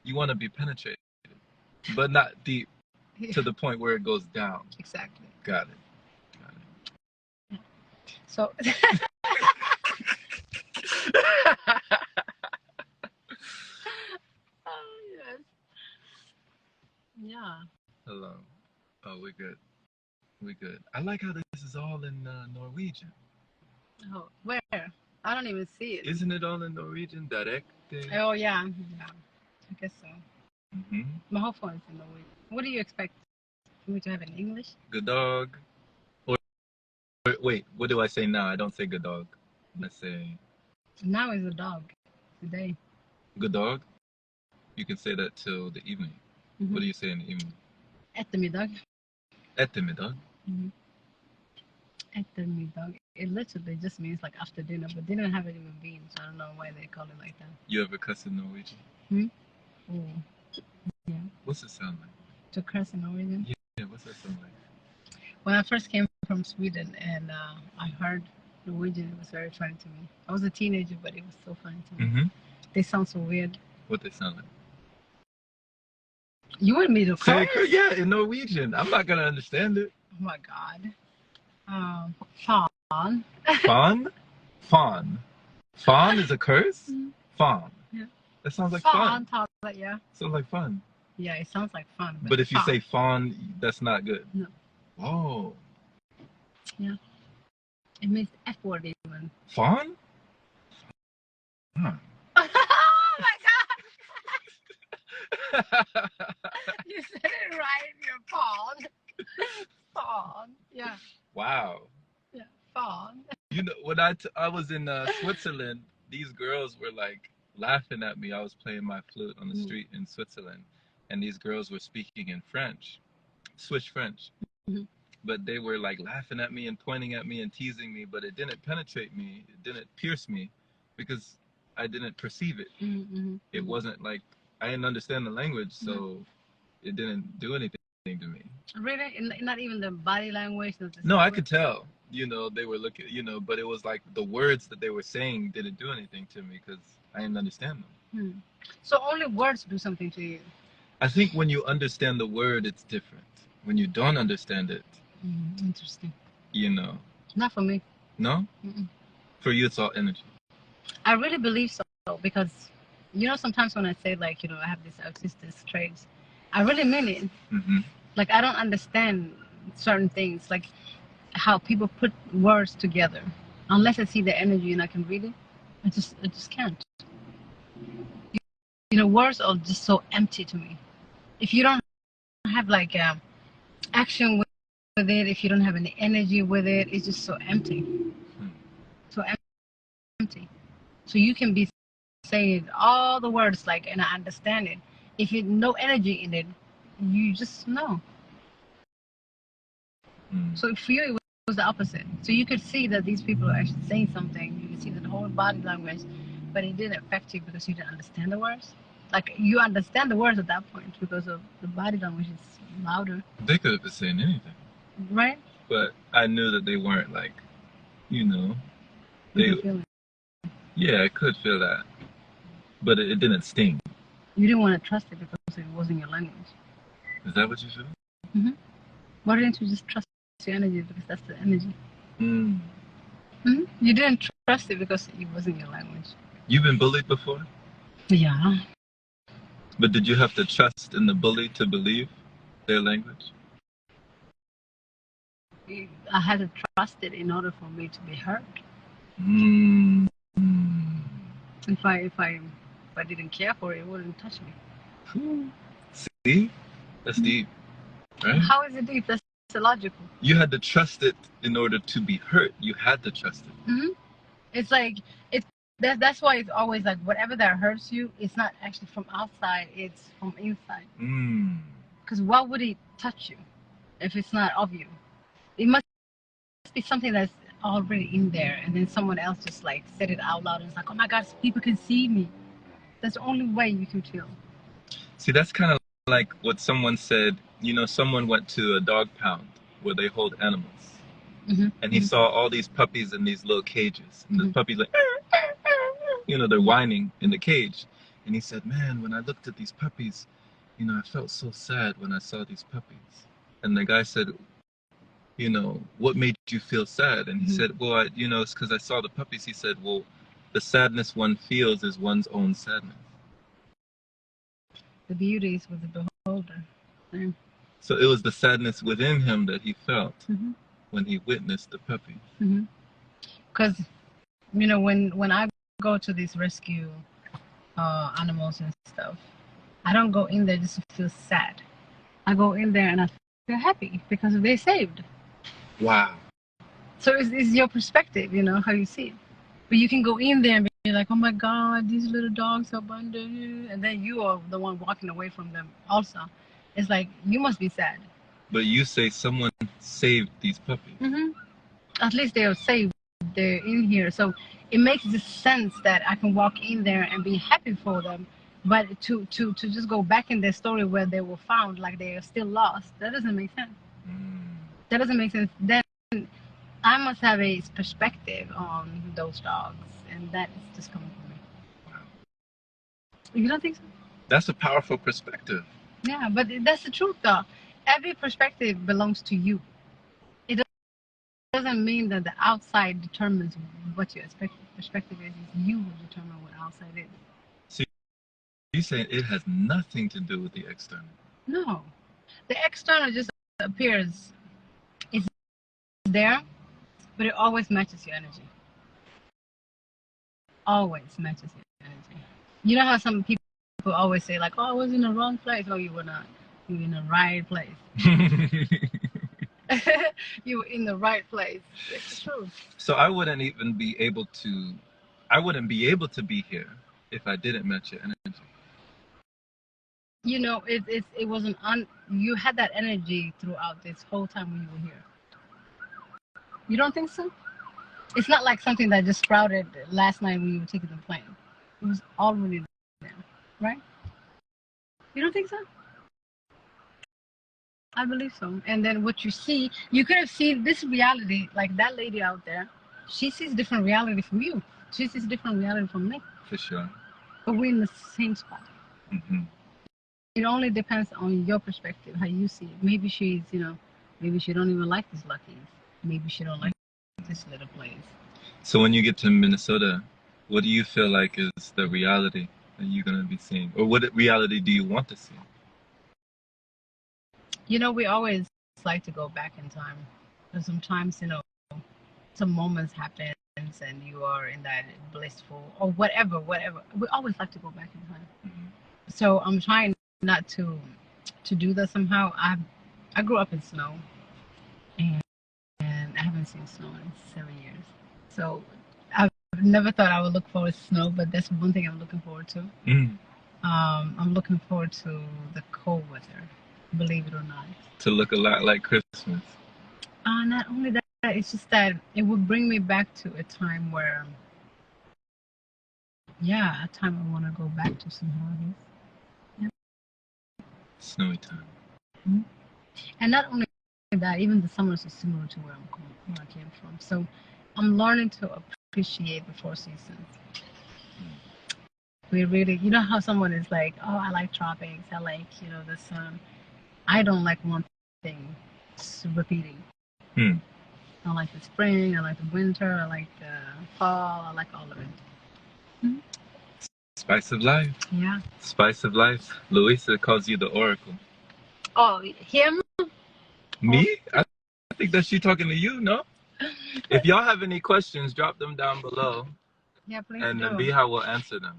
You want to be penetrated, but not deep to the point where it goes down. Exactly. Got it. Yeah. So. Yeah. Hello. Oh, we're good. We're good. I like how this is all in Norwegian. Oh, where? I don't even see it. Isn't it all in Norwegian? Direct? Oh, yeah. I guess so. My whole phone is in Norwegian. What do you expect for me to have in English? Good dog. Or wait, what do I say now? I don't say good dog. I say... Now is a dog. Today. Good dog? You can say that till the evening. What do you say in the evening? Ettermiddag. Ettermiddag? Ettermiddag. It literally just means like after dinner, but dinner haven't even been, so I don't know why they call it like that. You ever cuss in Norwegian? Yeah. What's it sound like? To curse in Norwegian? Yeah, what's that sound like? When I first came from Sweden and I heard Norwegian, it was very funny to me. I was a teenager, but it was so funny to me. They sound so weird. What they sound like? You want me to curse? Yeah, in Norwegian. I'm not gonna understand it. Oh my god. Fawn. Fawn? Fawn. Fawn is a curse? Fawn. Yeah. That sounds like fun. Yeah. Sounds like fun. Yeah, it sounds like fun. But if you say fawn, that's not good. No. Oh. Yeah. It means F word even. Fawn? Huh. Oh my god! You said it right. You're fawn. Fawn. Yeah. Wow. Yeah, fawn. You know, when I was in Switzerland, these girls were like laughing at me. I was playing my flute on the street in Switzerland, and these girls were speaking in French, Swiss French. But they were like laughing at me and pointing at me and teasing me, but it didn't penetrate me. It didn't pierce me because I didn't perceive it. It wasn't like, I didn't understand the language, so it didn't do anything to me. Really? Not even the body language? No, I could tell. you know, they were looking, you know, but it was like the words that they were saying didn't do anything to me because I didn't understand them. So only words do something to you. I think when you understand the word, it's different. When you don't understand it, Interesting. you know. Not for me. No? For you, it's all energy. I really believe so because, you know, sometimes when I say like, you know, I have these autistic traits, I really mean it. Like I don't understand certain things, like how people put words together. Unless I see the energy and I can read it, I just can't. You know, words are just so empty to me. If you don't have like action with it, if you don't have any energy with it, it's just so empty. So empty. So you can be saying all the words like, and I understand it. If you no energy in it, you just know. So for you, it was the opposite. So you could see that these people are actually saying something. You could see the whole body language, but it didn't affect you because you didn't understand the words. Like you understand the words at that point because of the body language is louder. They could have been saying anything, right? But I knew that they weren't like, you know, they. You could feel it. Yeah, I could feel that, but it didn't sting. You didn't want to trust it because it wasn't your language. Is that what you feel? Why didn't you just trust your energy because that's the energy? You didn't trust it because it wasn't your language. You've been bullied before? Yeah. But did you have to trust in the bully to believe their language? I had to trust it in order for me to be heard. If I didn't care for it, it wouldn't touch me. See? That's deep, right? How is it deep? That's illogical. You had to trust it in order to be hurt. You had to trust it. It's like that's why it's always like whatever that hurts you, it's not actually from outside, it's from inside. Because why would it touch you if it's not of you? It must be something that's already in there, and then someone else just like said it out loud, and it's like, oh my God, people can see me. That's the only way you can feel. See, that's kind of like what someone said. You know, someone went to a dog pound where they hold animals. And he saw all these puppies in these little cages. And the puppies like, you know, they're whining in the cage. And he said, man, when I looked at these puppies, you know, I felt so sad when I saw these puppies. And the guy said, you know, what made you feel sad? And he said, well, you know, it's because I saw the puppies. He said, well, the sadness one feels is one's own sadness. The beauty is with the beholder. So it was the sadness within him that he felt when he witnessed the puppies. Because, you know, when I go to these rescue animals and stuff, I don't go in there just to feel sad. I go in there and I feel happy because they're saved. Wow. So it's your perspective, you know, how you see it. But you can go in there and be like, oh my God, these little dogs are abandoned. And then you are the one walking away from them also. It's like, you must be sad. But you say someone saved these puppies. At least they are saved. They're in here. So it makes this sense that I can walk in there and be happy for them. But to just go back in their story where they were found, like they are still lost, that doesn't make sense. That doesn't make sense. Then I must have a perspective on those dogs, and that is just coming from me. Wow. You don't think so? That's a powerful perspective. Yeah, but that's the truth, though. Every perspective belongs to you. It doesn't mean that the outside determines what your perspective is. It's you who determine what outside is. So you're saying it has nothing to do with the external? No. The external just appears. It's there, but it always matches your energy. Always matches your energy. You know how some people always say, like, oh, I was in the wrong place. Oh, you were not. You were in the right place. You were in the right place. It's true. So I wouldn't even be able to, I wouldn't be able to be here if I didn't match your energy. You know, it wasn't you had that energy throughout this whole time when you were here. You don't think so? It's not like something that just sprouted last night when you were taking the plane. It was already there, right? You don't think so? I believe so. And then what you see, you could have seen this reality, like that lady out there. She sees different reality from you. She sees different reality from me. For sure. But we're in the same spot. Mm-hmm. It only depends on your perspective, how you see it. Maybe she's, maybe she don't even like this Lucky's. Maybe she don't like this little place. So when you get to Minnesota, what do you feel like is the reality that you're gonna be seeing, or what reality do you want to see? We always like to go back in time. And sometimes, some moments happen and you are in that blissful or whatever. We always like to go back in time. Mm-hmm. So I'm trying not to do that somehow. I grew up in snow, and I haven't seen snow in 7 years. So I've never thought I would look forward to snow, but that's one thing I'm looking forward to. Mm. I'm looking forward to the cold weather, believe it or not. To look a lot like Christmas. Not only that, it's just that it would bring me back to a time where, a time I want to go back to somehow. Yeah. Snowy time. Mm-hmm. And not only that, even the summers are similar to where I came from. So I'm learning to appreciate the four seasons. We really, how someone is like, oh, I like tropics, I like, the sun. I don't like one thing repeating. I like the spring, I like the winter, I like the fall, I like all of it. Mm-hmm. Spice of life. Yeah. Spice of life. Louisa calls you the Oracle. Oh, him? Me? I think that she talking to you, no? If y'all have any questions, drop them down below. Yeah, please and do. Nabiha will answer them.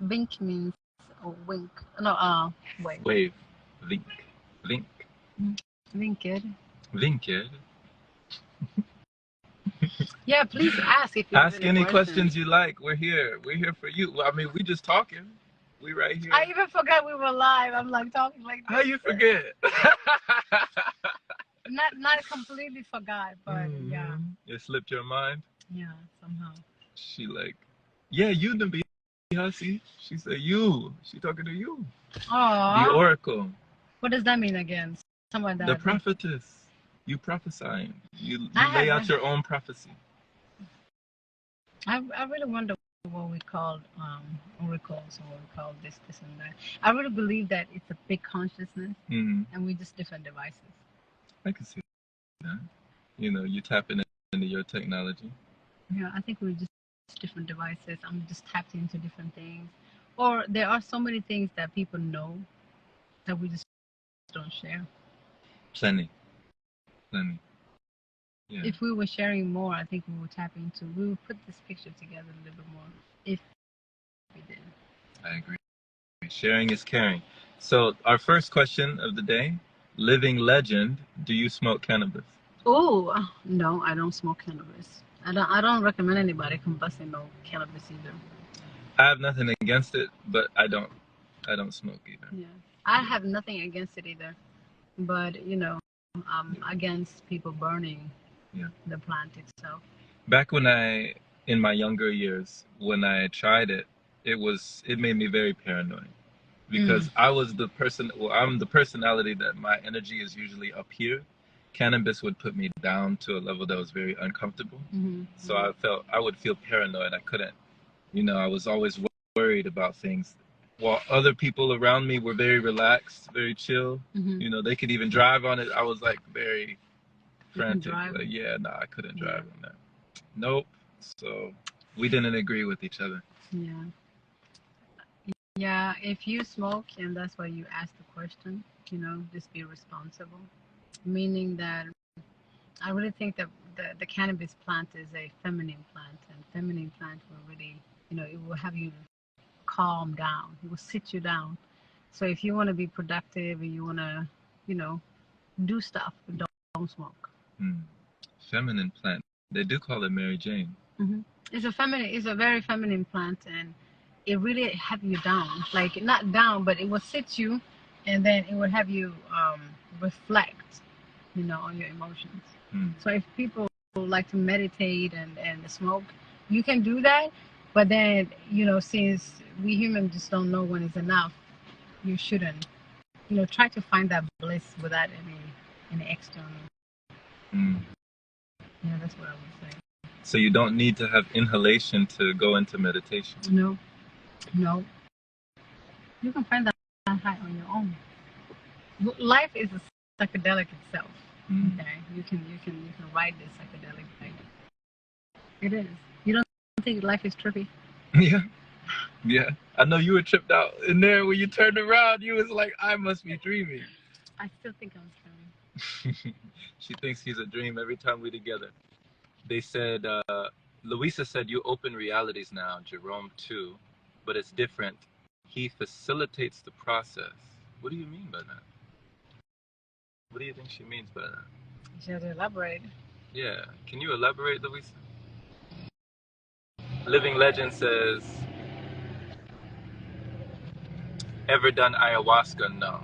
Wink means wink. No, wave. Wave. Link. Link. Linked. Linked. Yeah, please ask if you ask any questions you like. We're here. We're here for you. I mean, we just talking. We right here. I even forgot we were live. I'm like talking like this. How you forget? not completely forgot, but yeah. It slipped your mind? Yeah, somehow. She like, yeah, you Nabiha. See? She said you. She talking to you. Aww. The Oracle. What does that mean again? Something like that. The prophetess. You prophesying. You lay out your own prophecy. I really wonder what we call oracles or what we call this and that. I really believe that it's a big consciousness and we're just different devices. I can see that. You tapping into your technology. Yeah, I think we're just different devices. I'm just tapped into different things. Or there are so many things that people know that we just don't share. Plenty. Yeah. If we were sharing more, I think we would put this picture together a little bit more. If we did. I agree. Sharing is caring. So our first question of the day, living legend, do you smoke cannabis? Oh, no, I don't smoke cannabis. I don't recommend anybody combusting no cannabis either. I have nothing against it, but I don't smoke either. Yeah. I have nothing against it either. But, I'm against people burning the plant itself. Back in my younger years, when I tried it, it made me very paranoid. Because I'm the personality that my energy is usually up here. Cannabis would put me down to a level that was very uncomfortable. So I would feel paranoid. I couldn't, I was always worried about things. While other people around me were very relaxed, very chill. They could even drive on it. I was like very frantic. Like, I couldn't drive on that. Nope. So we didn't agree with each other. Yeah. Yeah, if you smoke and that's why you ask the question, just be responsible. Meaning that I really think that the cannabis plant is a feminine plant, and feminine plant will really, it will have you calm down. It will sit you down. So if you want to be productive and you want to, do stuff, don't smoke. Feminine plant. They do call it Mary Jane. It's a very feminine plant, and it really have you down, like not down, but it will sit you, and then it will have you reflect, on your emotions. So if people like to meditate and smoke, you can do that, but then since we humans just don't know when it's enough, you shouldn't you know, try to find that bliss without any external. Yeah, that's what I would say. So you don't need to have inhalation to go into meditation? No, no. You can find that high on your own. Life is a psychedelic itself. Okay, you can ride this psychedelic thing. It is. You don't think life is trippy? Yeah. Yeah. I know you were tripped out in there when you turned around. You was like, I must be dreaming. I still think I'm dreaming. She thinks he's a dream every time we're together. They said, Louisa said, you open realities now, Jerome too, but it's different. He facilitates the process. What do you mean by that? What do you think she means by that? She has to elaborate. Yeah. Can you elaborate, Louisa? Living Legend says, ever done ayahuasca? No.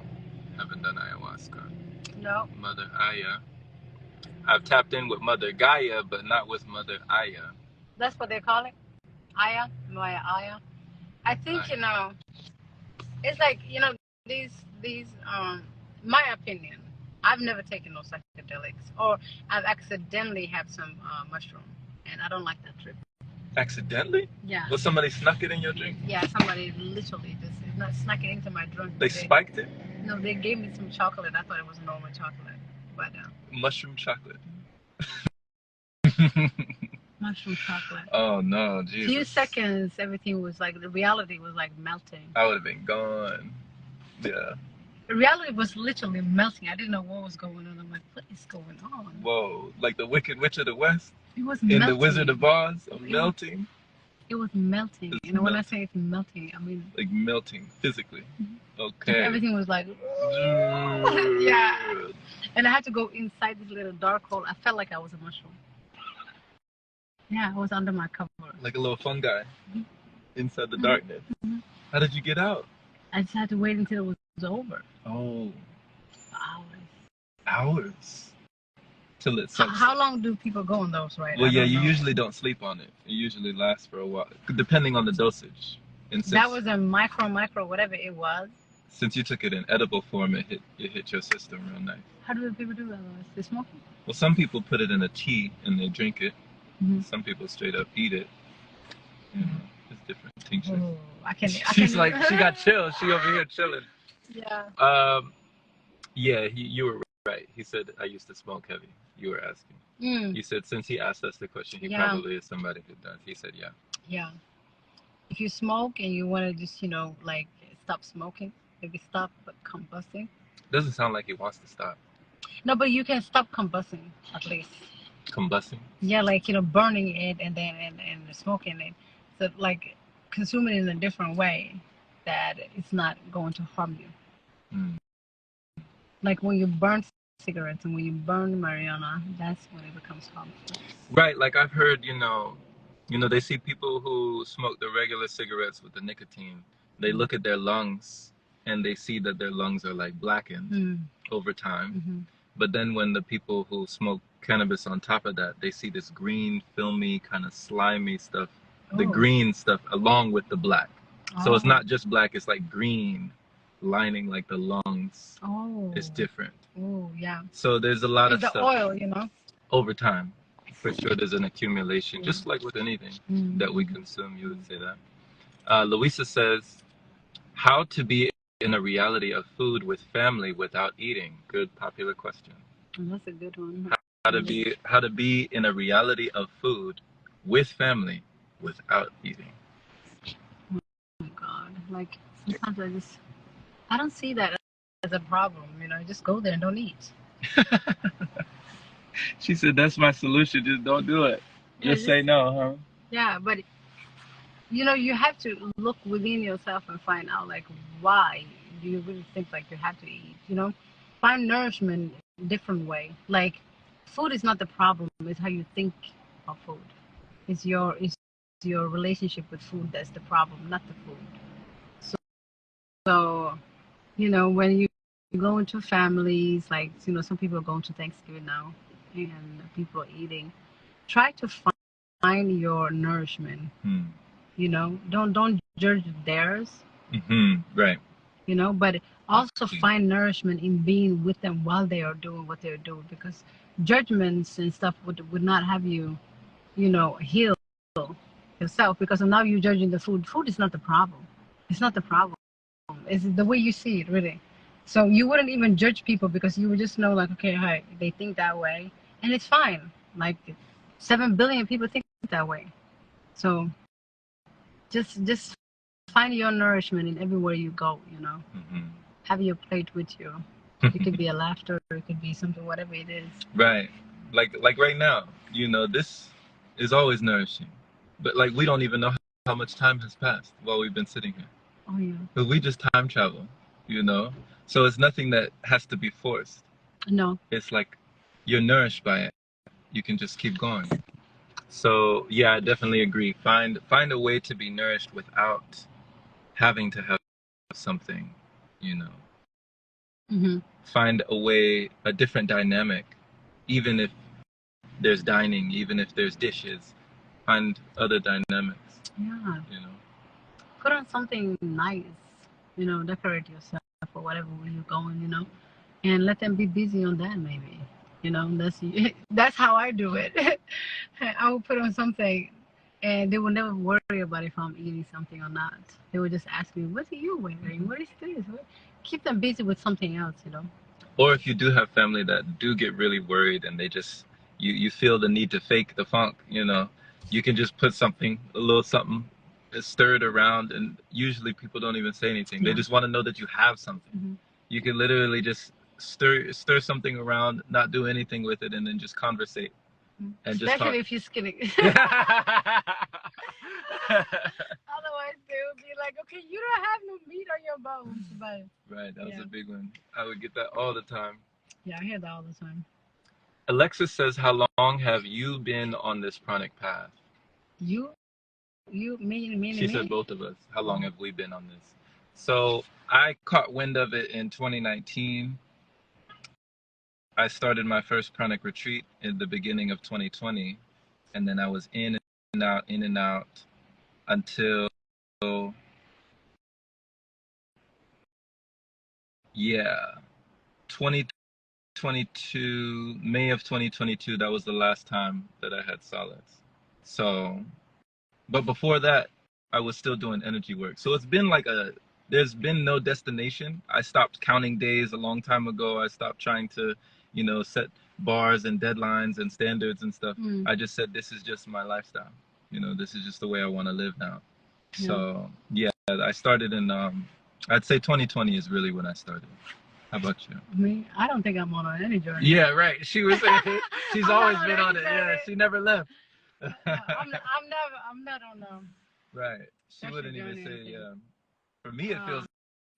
Haven't done ayahuasca. No. Mother Aya. I've tapped in with Mother Gaia, but not with Mother Aya. That's what they call it? Aya? Maya Aya? I think, you know, it's like, you know, these my opinion, I've never taken no psychedelics, or I've accidentally had some mushroom, and I don't like that trip. Accidentally? Yeah. Was somebody snuck it in your drink? Yeah, somebody literally just not snuck it into my drink. They spiked it? No, they gave me some chocolate. I thought it was normal chocolate, but mushroom chocolate. Mushroom chocolate. Oh no, Jesus. Few seconds, everything was like, the reality was like melting. I would have been gone. Yeah. The reality was literally melting. I didn't know what was going on. I'm like, what is going on? Whoa, like the Wicked Witch of the West? It was in melting. The Wizard of Oz? Melting? It was melting. It's when I say it's melting, I mean... like melting, physically. Okay. And everything was like... yeah. And I had to go inside this little dark hole. I felt like I was a mushroom. Yeah, I was under my cover. Like a little fungi inside the darkness. How did you get out? I just had to wait until it was over. Oh. Hours. Hours? Till it sucks. How long do people go on those, right? Well, yeah, you usually don't sleep on it. It usually lasts for a while, depending on the dosage. And since, that was a micro, whatever it was. Since you took it in edible form, it hit your system real nice. How do people do that? They smoke it? Well, some people put it in a tea and they drink it. Some people straight up eat it. You know, it's different tinctures. Oh, I can't. She's like, she got chills. She over here chilling. Yeah. Yeah, you were right. He said, I used to smoke heavy. You were asking. You said, since he asked us the question, he probably is somebody who does. He said, yeah. Yeah. If you smoke and you want to just, you know, like stop smoking, maybe stop combusting. Doesn't sound like he wants to stop. No, but you can stop combusting at least. Combusting? Yeah, like, you know, burning it and then and smoking it. So like consume it in a different way that it's not going to harm you. Like when you burn cigarettes and when you burn marijuana, that's when it becomes harmful. Right, like I've heard, you know, they see people who smoke the regular cigarettes with the nicotine. They look at their lungs and they see that their lungs are like blackened over time. But then when the people who smoke cannabis on top of that, they see this green, filmy, kind of slimy stuff, the green stuff along with the black. So it's not just black, it's like green lining like the lungs. It's different. Oh, yeah. So there's a lot of the stuff. Oil, you know? Over time. For sure there's an accumulation, just like with anything that we consume, you would say that. Louisa says, how to be in a reality of food with family without eating? Good popular question. That's a good one. How to be in a reality of food with family without eating. Oh my God. Like sometimes I don't see that as a problem, you know, just go there and don't eat. She said, that's my solution, just don't do it. Just say no, huh? Yeah, but you know, you have to look within yourself and find out, like, why do you really think like you have to eat, you know? Find nourishment a different way. Like, food is not the problem, it's how you think of food. It's your relationship with food that's the problem, not the food. So you know, when you go into families, like, you know, some people are going to Thanksgiving now and people are eating, try to find your nourishment. You know, don't judge theirs. Right. you know, but also find nourishment in being with them while they are doing what they're doing, because judgments and stuff would not have you, you know, heal yourself, because now you're judging the food. Food is not the problem. It's not the problem. It's the way you see it, really. So you wouldn't even judge people, because you would just know, like, okay, hi, they think that way, and it's fine. Like 7 billion people think that way. So just find your nourishment in everywhere you go, you know. Have your plate with you. It could be a laughter, it could be something, whatever it is. Right. Like right now, you know, this is always nourishing. But like we don't even know how much time has passed while we've been sitting here. Oh yeah. Because we just time travel, you know? So it's nothing that has to be forced. No. It's like you're nourished by it. You can just keep going. So yeah, I definitely agree. Find a way to be nourished without having to have something, you know. Find a way, a different dynamic, even if there's dining, even if there's dishes. Find other dynamics. Yeah. You know. Put on something nice, you know, decorate yourself or whatever where you're going, you know, and let them be busy on that, maybe. You know, that's how I do it. I will put on something, and they will never worry about if I'm eating something or not. They will just ask me, "What are you wearing? What is this?" Keep them busy with something else, you know. Or if you do have family that do get really worried and they just you feel the need to fake the funk, you know, you can just put something, a little something, stir it around, and usually people don't even say anything. They just want to know that you have something. You can literally just stir something around, not do anything with it, and then just conversate and just Especially talk. if you're skinny. Otherwise, they would be like, "Okay, you don't have no meat on your bones." But right, that was a big one. I would get that all the time. Yeah, I hear that all the time. Alexis says, "How long have you been on this pranic path?" You, me. She said both of us. How long have we been on this? So I caught wind of it in 2019. I started my first pranic retreat in the beginning of 2020, and then I was in and out until, yeah, 2022, May of 2022. That was the last time that I had solids. So, but before that, I was still doing energy work. So it's been like there's been no destination. I stopped counting days a long time ago. I stopped trying to, you know, set bars and deadlines and standards and stuff. I just said, this is just my lifestyle. You know, this is just the way I want to live now. So yeah, I started in, I'd say 2020 is really when I started. How about you? Me? I don't think I'm on any journey. Yeah, right. She was saying she's always been on it. Yeah, she never left. I'm not on right. She wouldn't even say, yeah. For me, it feels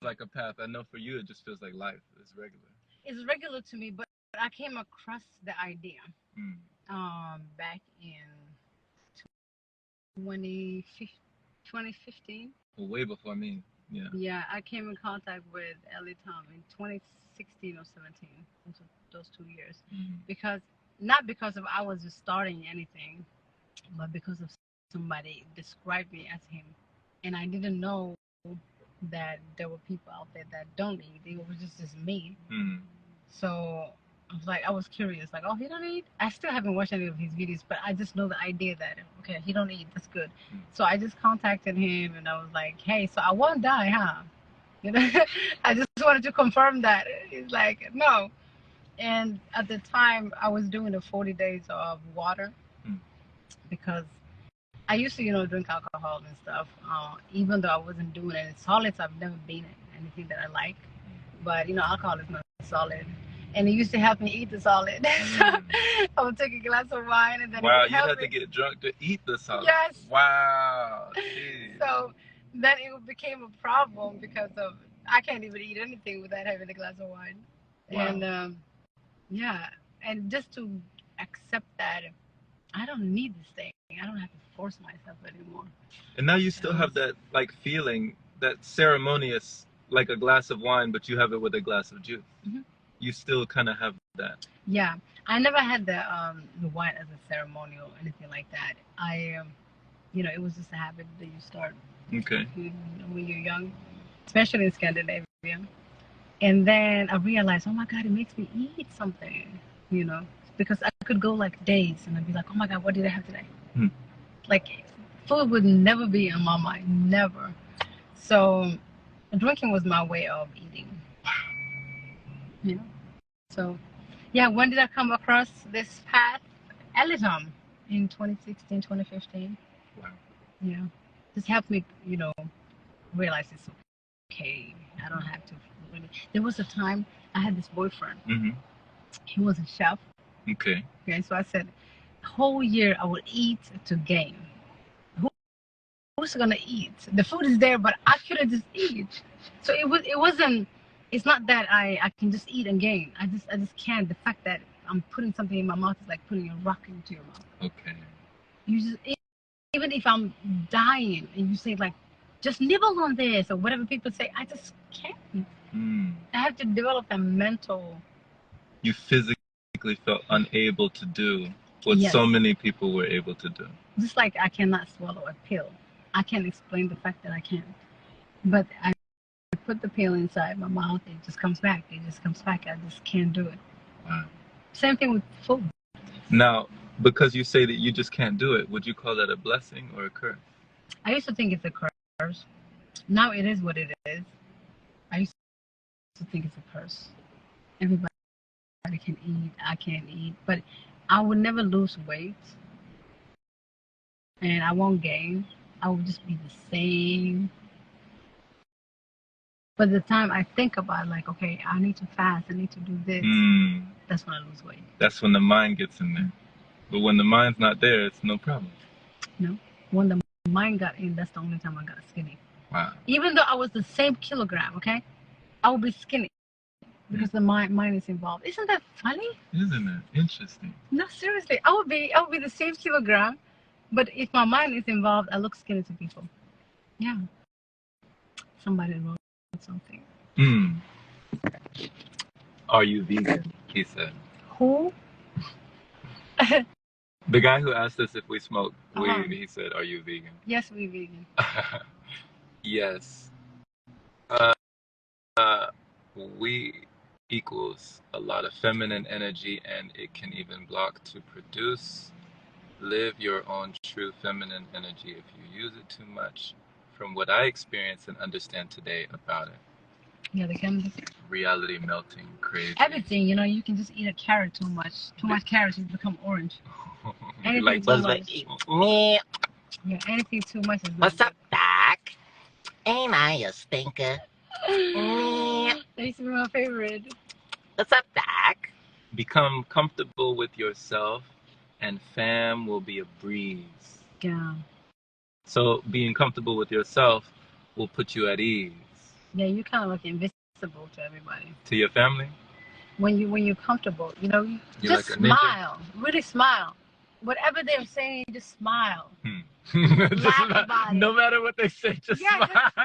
like a path. I know for you, it just feels like life. It's regular. It's regular to me, but I came across the idea back in 2015. Well, way before me. Yeah. Yeah, I came in contact with Ellie Tom in 2016 or 17. Those 2 years, because not because of I was just starting anything, but because of somebody described me as him, and I didn't know that there were people out there that don't eat. It was just me. So I was curious, like, oh, he don't eat. I still haven't watched any of his videos, but I just know the idea that okay, he don't eat. That's good. So I just contacted him, and I was like, hey, so I won't die, huh? You know, I just wanted to confirm that. He's like, no. And at the time, I was doing the 40 days of water because I used to, you know, drink alcohol and stuff. Even though I wasn't doing any solids, I've never been anything that I like. But, you know, alcohol is not solid. And it used to help me eat the solid. So I would take a glass of wine and then wow, you had to get drunk to eat the solid. Yes. Wow. Jeez. So then it became a problem because of I can't even eat anything without having a glass of wine. Wow. And yeah, and just to accept that I don't need this thing. I don't have to force myself anymore. And now you still have that like feeling, that ceremonious, like a glass of wine, but you have it with a glass of juice. You still kind of have that. Yeah, I never had the wine as a ceremony or anything like that. You know, it was just a habit that you start. Okay. When you're young, especially in Scandinavia. And then I realized, oh my God, it makes me eat something, you know, because I could go like days and I'd be like, oh my God, what did I have today? Like, food would never be in my mind, never. So drinking was my way of eating, you know. So yeah, when did I come across this path? Elitom in 2016, 2015. Wow. Yeah, this helped me, you know, realize it's okay. I don't have to really. There was a time I had this boyfriend. He was a chef. Okay. Okay, so I said, whole year I would eat to gain. Who's gonna eat? The food is there, but I couldn't just eat. So it wasn't. It's not that I can just eat and gain. I just can't. The fact that I'm putting something in my mouth is like putting a rock into your mouth. Okay. You just, even if I'm dying and you say like, just nibble on this or whatever people say, I just can't. I have to develop a mental. You physically felt unable to do what so many people were able to do. Just like I cannot swallow a pill. I can't explain the fact that I can't. But I put the pill inside my mouth, it just comes back. It just comes back. I just can't do it. Wow. Same thing with food. Now, because you say that you just can't do it, would you call that a blessing or a curse? I used to think it's a curse. Now it is what it is. I used to think it's a curse. Everybody can eat. I can't eat. But I would never lose weight. And I won't gain. I will just be the same. But the time I think about like, okay, I need to fast, I need to do this, that's when I lose weight. That's when the mind gets in there. But when the mind's not there, it's no problem. No. When the mind got in, that's the only time I got skinny. Wow. Even though I was the same kilogram, okay, I would be skinny because the mind is involved. Isn't that funny? Isn't it? Interesting. No, seriously. I would be the same kilogram, but if my mind is involved, I look skinny to people. Yeah. Somebody wrote something. Are you vegan? He said. Who? The guy who asked us if we smoke weed, he said, are you vegan? Yes, we're vegan. Yes. We equals a lot of feminine energy, and it can even block to produce. Live your own true feminine energy if you use it too much, from what I experience and understand today about it. Yeah, they can. Reality melting, crazy. Everything, you know, you can just eat a carrot too much. Too much carrots, you become orange. Anything like too much. Yeah, anything too much is What's up, Doc? Ain't I a stinker? That used to be my favorite. What's up, Doc? Become comfortable with yourself, and fam will be a breeze. Yeah. So being comfortable with yourself will put you at ease. Yeah, you kind of look invisible to everybody. To your family? When you're comfortable, you know, you just like smile. Really smile. Whatever they're saying, just smile. Laugh about no it. Matter what they say, just smile. Just smile.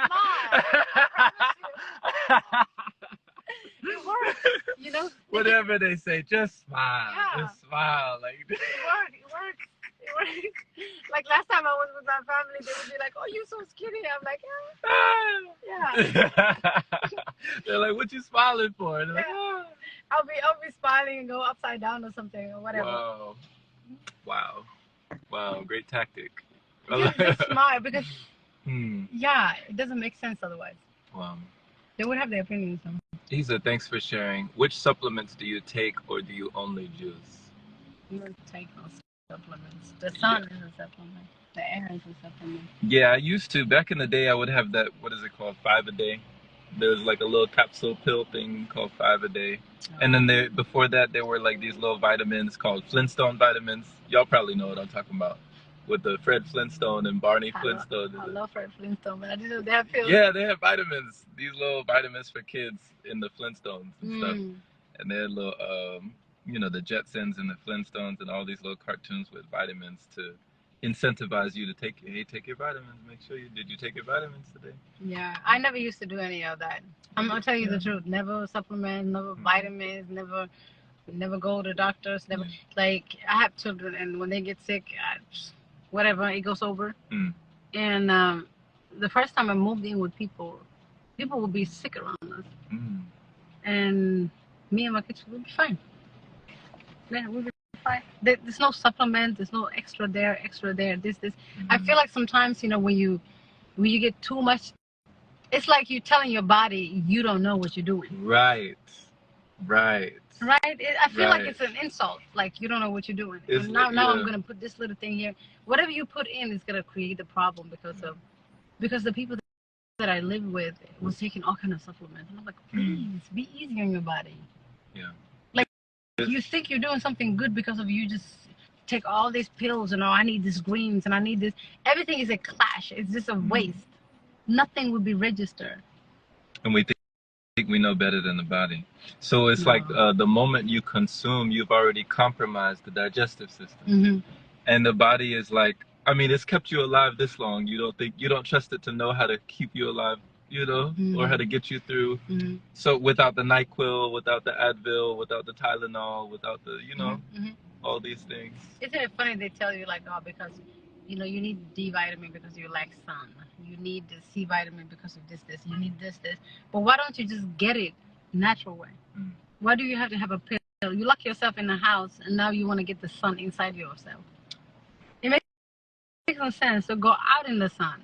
I promise you. It works, you know. Whatever they say, just smile. Yeah. Just smile. Like It works. Like last time I was with my family, they would be like, "Oh, you're so skinny." I'm like, "Yeah." They're like, "What you smiling for?" And they're like, I'll be smiling and go upside down or something or whatever. Wow. Great tactic. Just smile because it doesn't make sense otherwise. Wow. They would have their opinions though. He said, "Thanks for sharing. Which supplements do you take, or do you only juice?" You don't take no supplements. The sun is a supplement. The air is a supplement. Yeah, I used to. Back in the day, I would have that, what is it called, 5 a day. There's like a little capsule pill thing called 5 a day. And then before that, there were like these little vitamins called Flintstone vitamins. Y'all probably know what I'm talking about. With the Fred Flintstone and Barney Flintstone. I love Fred Flintstone, but I didn't know they have pills. Yeah, they have vitamins. These little vitamins for kids in the Flintstones and stuff. And they had little, you know, the Jetsons and the Flintstones and all these little cartoons with vitamins to incentivize you to take your vitamins. Make sure did you take your vitamins today? Yeah, I never used to do any of that. I'm gonna tell you the truth. Never supplement, never vitamins, never go to doctors. Never like I have children, and when they get sick, whatever, it goes over. And the first time I moved in with people, people will be sick around us. And me and my kids will be fine. Yeah, we'll be fine. There's no supplement, there's no extra there, this. I feel like sometimes, when you get too much, it's like you're telling your body you don't know what you're doing. Right. I feel like it's an insult. Like you don't know what you're doing. And now I'm gonna put this little thing here. Whatever you put in is gonna create the problem because the people that I live with was taking all kind of supplements. And I'm like, please be easy on your body. Yeah. Like you think you're doing something good because of you just take all these pills and I need these greens and I need this. Everything is a clash. It's just a waste. Nothing will be registered. And we think we know better than the body. So it's like the moment you consume, you've already compromised the digestive system. And the body is like, I mean, it's kept you alive this long. You don't trust it to know how to keep you alive, or how to get you through. So without the NyQuil, without the Advil, without the Tylenol, without the, all these things. Isn't it funny they tell you like, because you need D vitamin because you lack sun. You need the C vitamin because of this. You need this. But why don't you just get it natural way? Why do you have to have a pill? You lock yourself in the house and now you want to get the sun inside yourself. It makes no sense. So go out in the sun.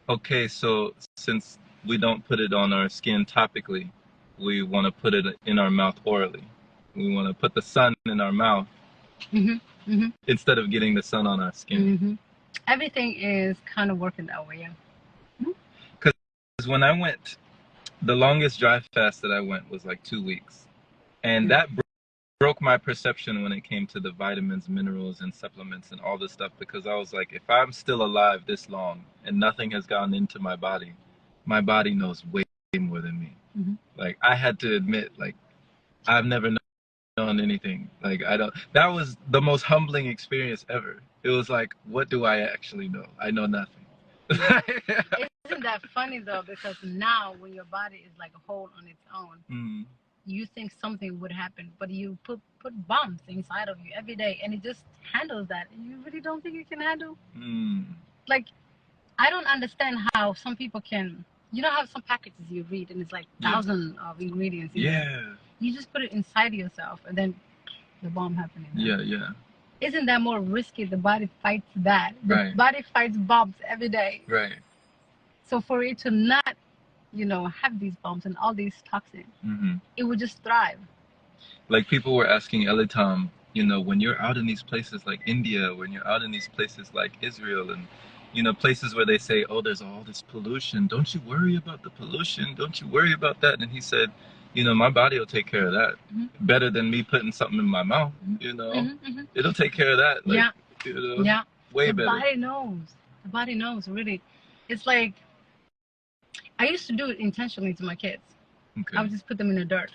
Okay, so since we don't put it on our skin topically, we want to put it in our mouth orally. We want to put the sun in our mouth instead of getting the sun on our skin. Everything is kind of working that way, yeah. Because when I went, the longest dry fast that I went was like 2 weeks. And that broke my perception when it came to the vitamins, minerals, and supplements and all this stuff, because I was like, if I'm still alive this long and nothing has gone into my body knows way more than me. Like, I had to admit, like, I've never known anything. Like, that was the most humbling experience ever. It was like, what do I actually know? I know nothing. Isn't that funny though? Because now when your body is like a whole on its own, you think something would happen, but you put bombs inside of you every day, and it just handles that. You really don't think it can handle? Like, I don't understand how some people can. You know how some packages you read and it's like thousands of ingredients. You just put it inside yourself, and then the bomb happening. Yeah. Isn't that more risky? The body fights that. The body fights bombs every day. Right. So for it to not, have these bombs and all these toxins, it would just thrive. Like, people were asking Elitam, when you're out in these places like India, when you're out in these places like Israel, and places where they say, oh, there's all this pollution, don't you worry about the pollution, don't you worry about that. And he said, my body will take care of that better than me putting something in my mouth. It'll take care of that. Like, way better. The body knows, really. It's like, I used to do it intentionally to my kids. I would just put them in the dirt.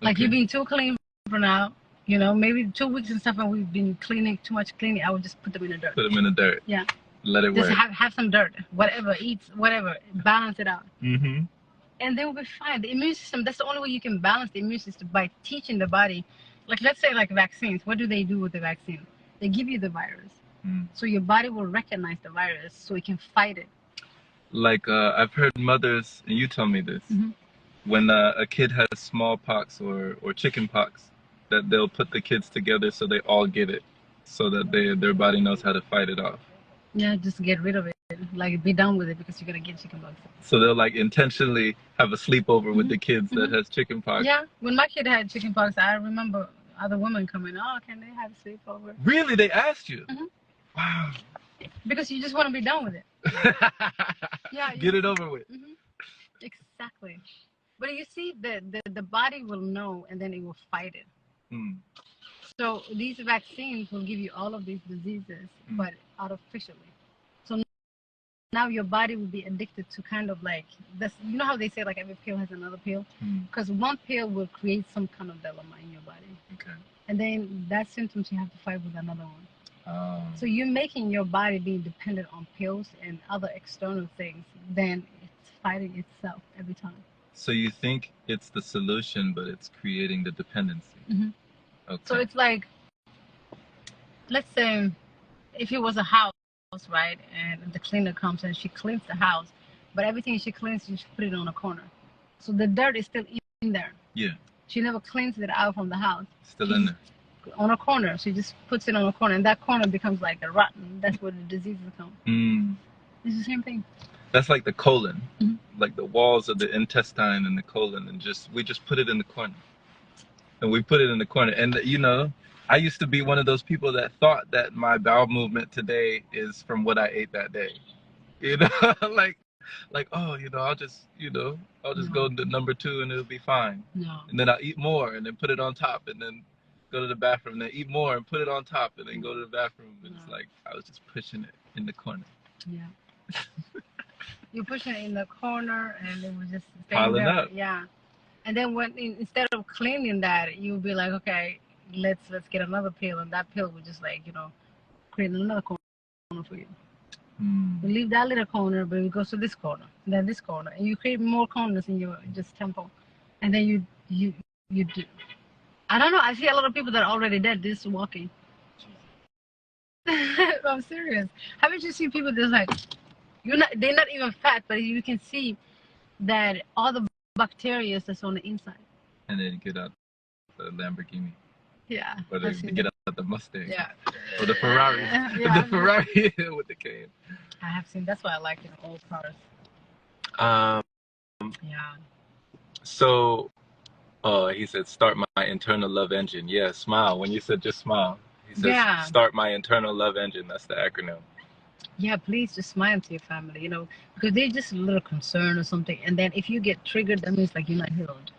Like, you've been too clean for now, maybe 2 weeks and stuff, and we've been cleaning, too much cleaning. I would just put them in the dirt. Put them in the dirt. Yeah. Let it work. Just have some dirt, whatever, eats, whatever, balance it out. And they will be fine. The immune system, that's the only way you can balance the immune system, by teaching the body. Like, let's say like vaccines. What do they do with the vaccine? They give you the virus. So your body will recognize the virus so it can fight it. Like, I've heard mothers, and you tell me this, when a kid has smallpox or chickenpox, that they'll put the kids together so they all get it, so that their body knows how to fight it off. Yeah, just get rid of it. Like, be done with it because you're going to get chickenpox. So they'll like intentionally have a sleepover with the kids that has chickenpox. Yeah, when my kid had chickenpox, I remember other women coming, oh, can they have a sleepover? Really? They asked you? Wow. Because you just want to be done with it. Get it over with. Exactly. But you see, the body will know, and then it will fight it. So these vaccines will give you all of these diseases, but artificially. So now your body will be addicted to kind of like this. You know how they say like every pill has another pill? Because one pill will create some kind of dilemma in your body. Okay. And then that symptoms you have to fight with another one. So you're making your body being dependent on pills and other external things, then it's fighting itself every time. So you think it's the solution, but it's creating the dependency. Okay. So it's like, let's say if it was a house, right, and the cleaner comes and she cleans the house, but everything she cleans, she put it on a corner. So the dirt is still in there. Yeah. She never cleans it out from the house. Still in there. On a corner. She just puts it on a corner, and that corner becomes like a rotten. That's where the diseases come. It's the same thing. That's like the colon, like the walls of the intestine and the colon, and we just put it in the corner. And we put it in the corner. And you know, I used to be one of those people that thought that my bowel movement today is from what I ate that day. You know, like oh, you know, I'll just go to number 2 and it'll be fine. No. And then I'll eat more and then put it on top and then go to the bathroom and then eat more and put it on top and then go to the bathroom. And it's like I was just pushing it in the corner. Yeah. You push it in the corner and it was just piling there. up. Yeah. And then instead of cleaning that, you would be like, okay, let's get another pill, and that pill would just like, you know, create another corner for you. You leave that little corner, but it goes to this corner, then this corner, and you create more corners in your just temple, and then you do. I don't know. I see a lot of people that are already dead just walking. I'm serious. Haven't you seen people that's like, they're not even fat, but you can see that all the bacteria that's on the inside. And then get out the Lamborghini. Yeah. Or they get out the Mustang. Yeah. Or the Ferrari. Yeah, the Ferrari with the cane. I have seen. That's why I like old cars. Yeah. So, he said, start my internal love engine. Yeah, smile. When you said just smile. He says, start my internal love engine. That's the acronym. Yeah, please just smile to your family, you know, because they're just a little concerned or something. And then if you get triggered, that means like you're not healed.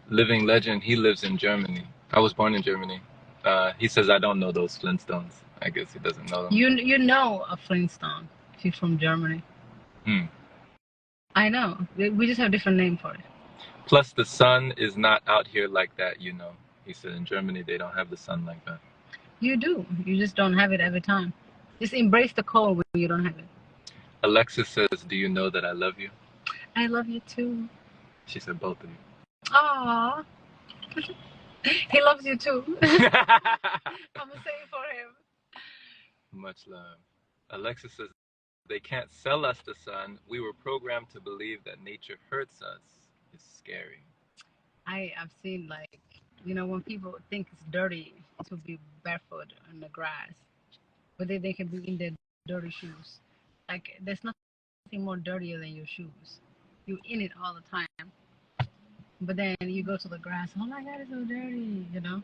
Living legend, he lives in Germany. I was born in Germany. He says I don't know those Flintstones. I guess he doesn't know them. You know a Flintstone if you're from Germany. I know. We just have a different name for it. Plus, the sun is not out here like that, you know. He said in Germany they don't have the sun like that. You do. You just don't have it every time. Just embrace the cold when you don't have it. Alexis says, do you know that I love you? I love you too. She said both of you. Aww. He loves you too. I'm going to say it for him. Much love. Alexis says, they can't sell us the sun. We were programmed to believe that nature hurts us. It's scary. I've seen, like, you know, when people think it's dirty to be barefoot in the grass, but they can be in their dirty shoes. Like, there's nothing more dirtier than your shoes. You're in it all the time. But then you go to the grass, oh my God, it's so dirty, you know?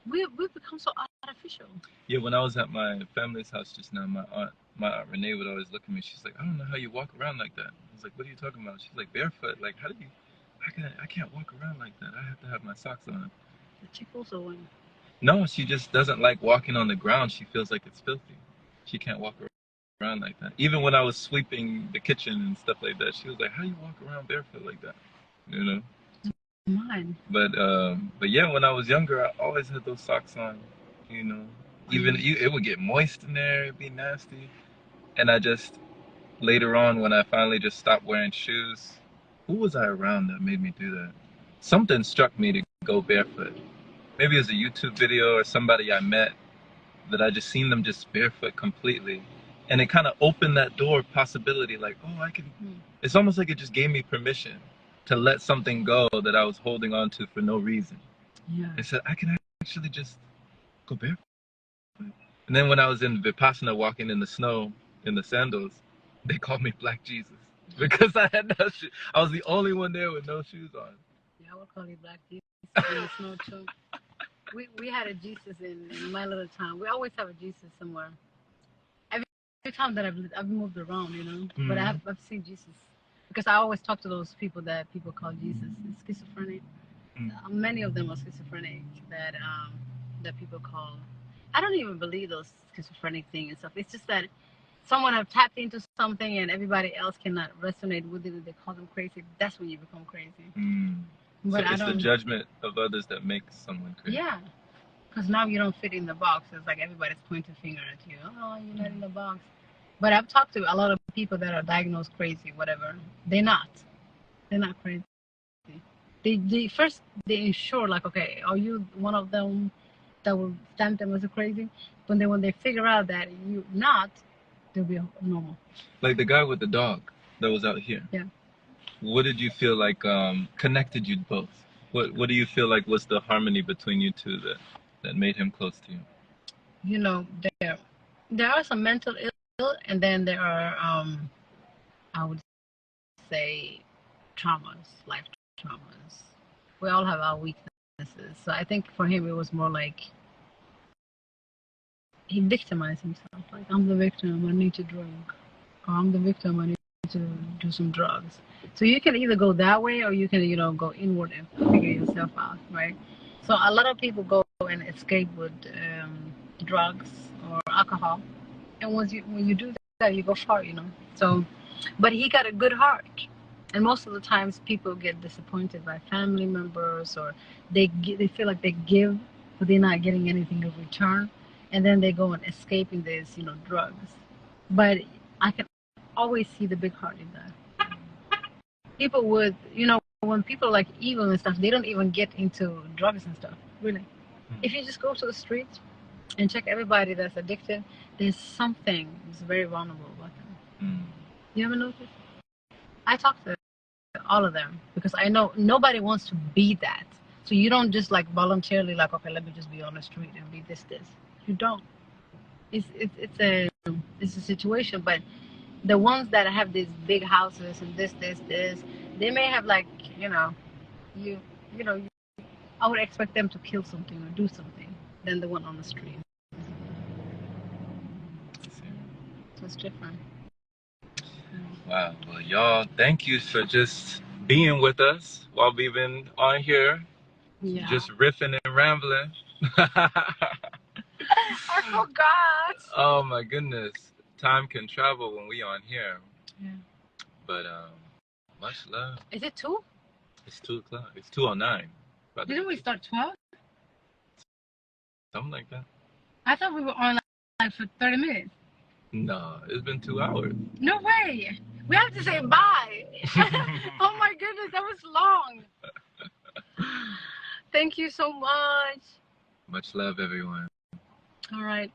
We've become so artificial. Yeah, when I was at my family's house just now, my aunt Renee would always look at me. She's like, I don't know how you walk around like that. I was like, what are you talking about? She's like, barefoot. Like, how do you? I can't walk around like that. I have to have my socks on. The chick also went. No, she just doesn't like walking on the ground. She feels like it's filthy. She can't walk around like that. Even when I was sweeping the kitchen and stuff like that, she was like, how do you walk around barefoot like that? You know? Mine. But yeah, when I was younger, I always had those socks on, you know. Even it would get moist in there, it'd be nasty. And I just, later on, when I finally just stopped wearing shoes, who was I around that made me do that? Something struck me to go barefoot. Maybe it was a YouTube video or somebody I met that I just seen them just barefoot completely. And it kind of opened that door of possibility, like, oh, I can, it's almost like it just gave me permission to let something go that I was holding on to for no reason. Yeah. It said, I can actually just go barefoot. And then when I was in Vipassana walking in the snow, in the sandals, they called me Black Jesus. Because I had no shoes. I was the only one there with no shoes on. Yeah, I would call you Black Jesus in the snow too. We had a Jesus in my little town. We always have a Jesus somewhere. Every time that I've moved around, you know. But I've seen Jesus. Because I always talk to those people that people call Jesus. It's schizophrenic. Many of them are schizophrenic that people call. I don't even believe those schizophrenic things and stuff. It's just that someone have tapped into something and everybody else cannot resonate with it and they call them crazy. That's when you become crazy. But so it's the judgment of others that makes someone crazy. Yeah. Because now you don't fit in the box. It's like everybody's pointing finger at you. Oh, you're not in the box. But I've talked to a lot of people that are diagnosed crazy, whatever. They're not. They're not crazy. They first ensure, like, okay, are you one of them that will stamp them as a crazy? But then when they figure out that you're not, they'll be normal. Like the guy with the dog. that was out here. Yeah. What did you feel like connected you both? What do you feel like was the harmony between you two that made him close to you? You know, there are some mental ill, and then there are I would say traumas, life traumas. We all have our weaknesses. So I think for him it was more like he victimized himself. Like, I'm the victim, I need to drink. Or I'm the victim, I need to do some drugs. So you can either go that way, or you can, go inward and figure yourself out, right? So a lot of people go and escape with drugs or alcohol. And when you do that, you go far, So, but he got a good heart. And most of the times people get disappointed by family members, or they feel like they give, but they're not getting anything in return. And then they go and escaping this, drugs. But I can always see the big heart in that. People would, when people are like evil and stuff, they don't even get into drugs and stuff, really. If you just go to the streets and check everybody that's addicted, there's something that's very vulnerable about them. You ever notice? I talk to all of them because I know nobody wants to be that. So you don't just like voluntarily like, okay, let me just be on the street and be this. You don't. It's a situation, but the ones that have these big houses and this, they may have like, you know, I would expect them to kill something or do something than the one on the street. So it's different. Wow. Well, y'all, thank you for just being with us while we've been on here, just riffing and rambling. I forgot. Oh my goodness, time can travel when we on here. Yeah. But much love. Is it 2? It's 2:00. It's 2:09. Didn't we start 12? Something like that. I thought we were on like for 30 minutes. No, it's been 2 hours. No way. We have to say bye. Oh my goodness, that was long. Thank you so much. Much love, everyone. All right.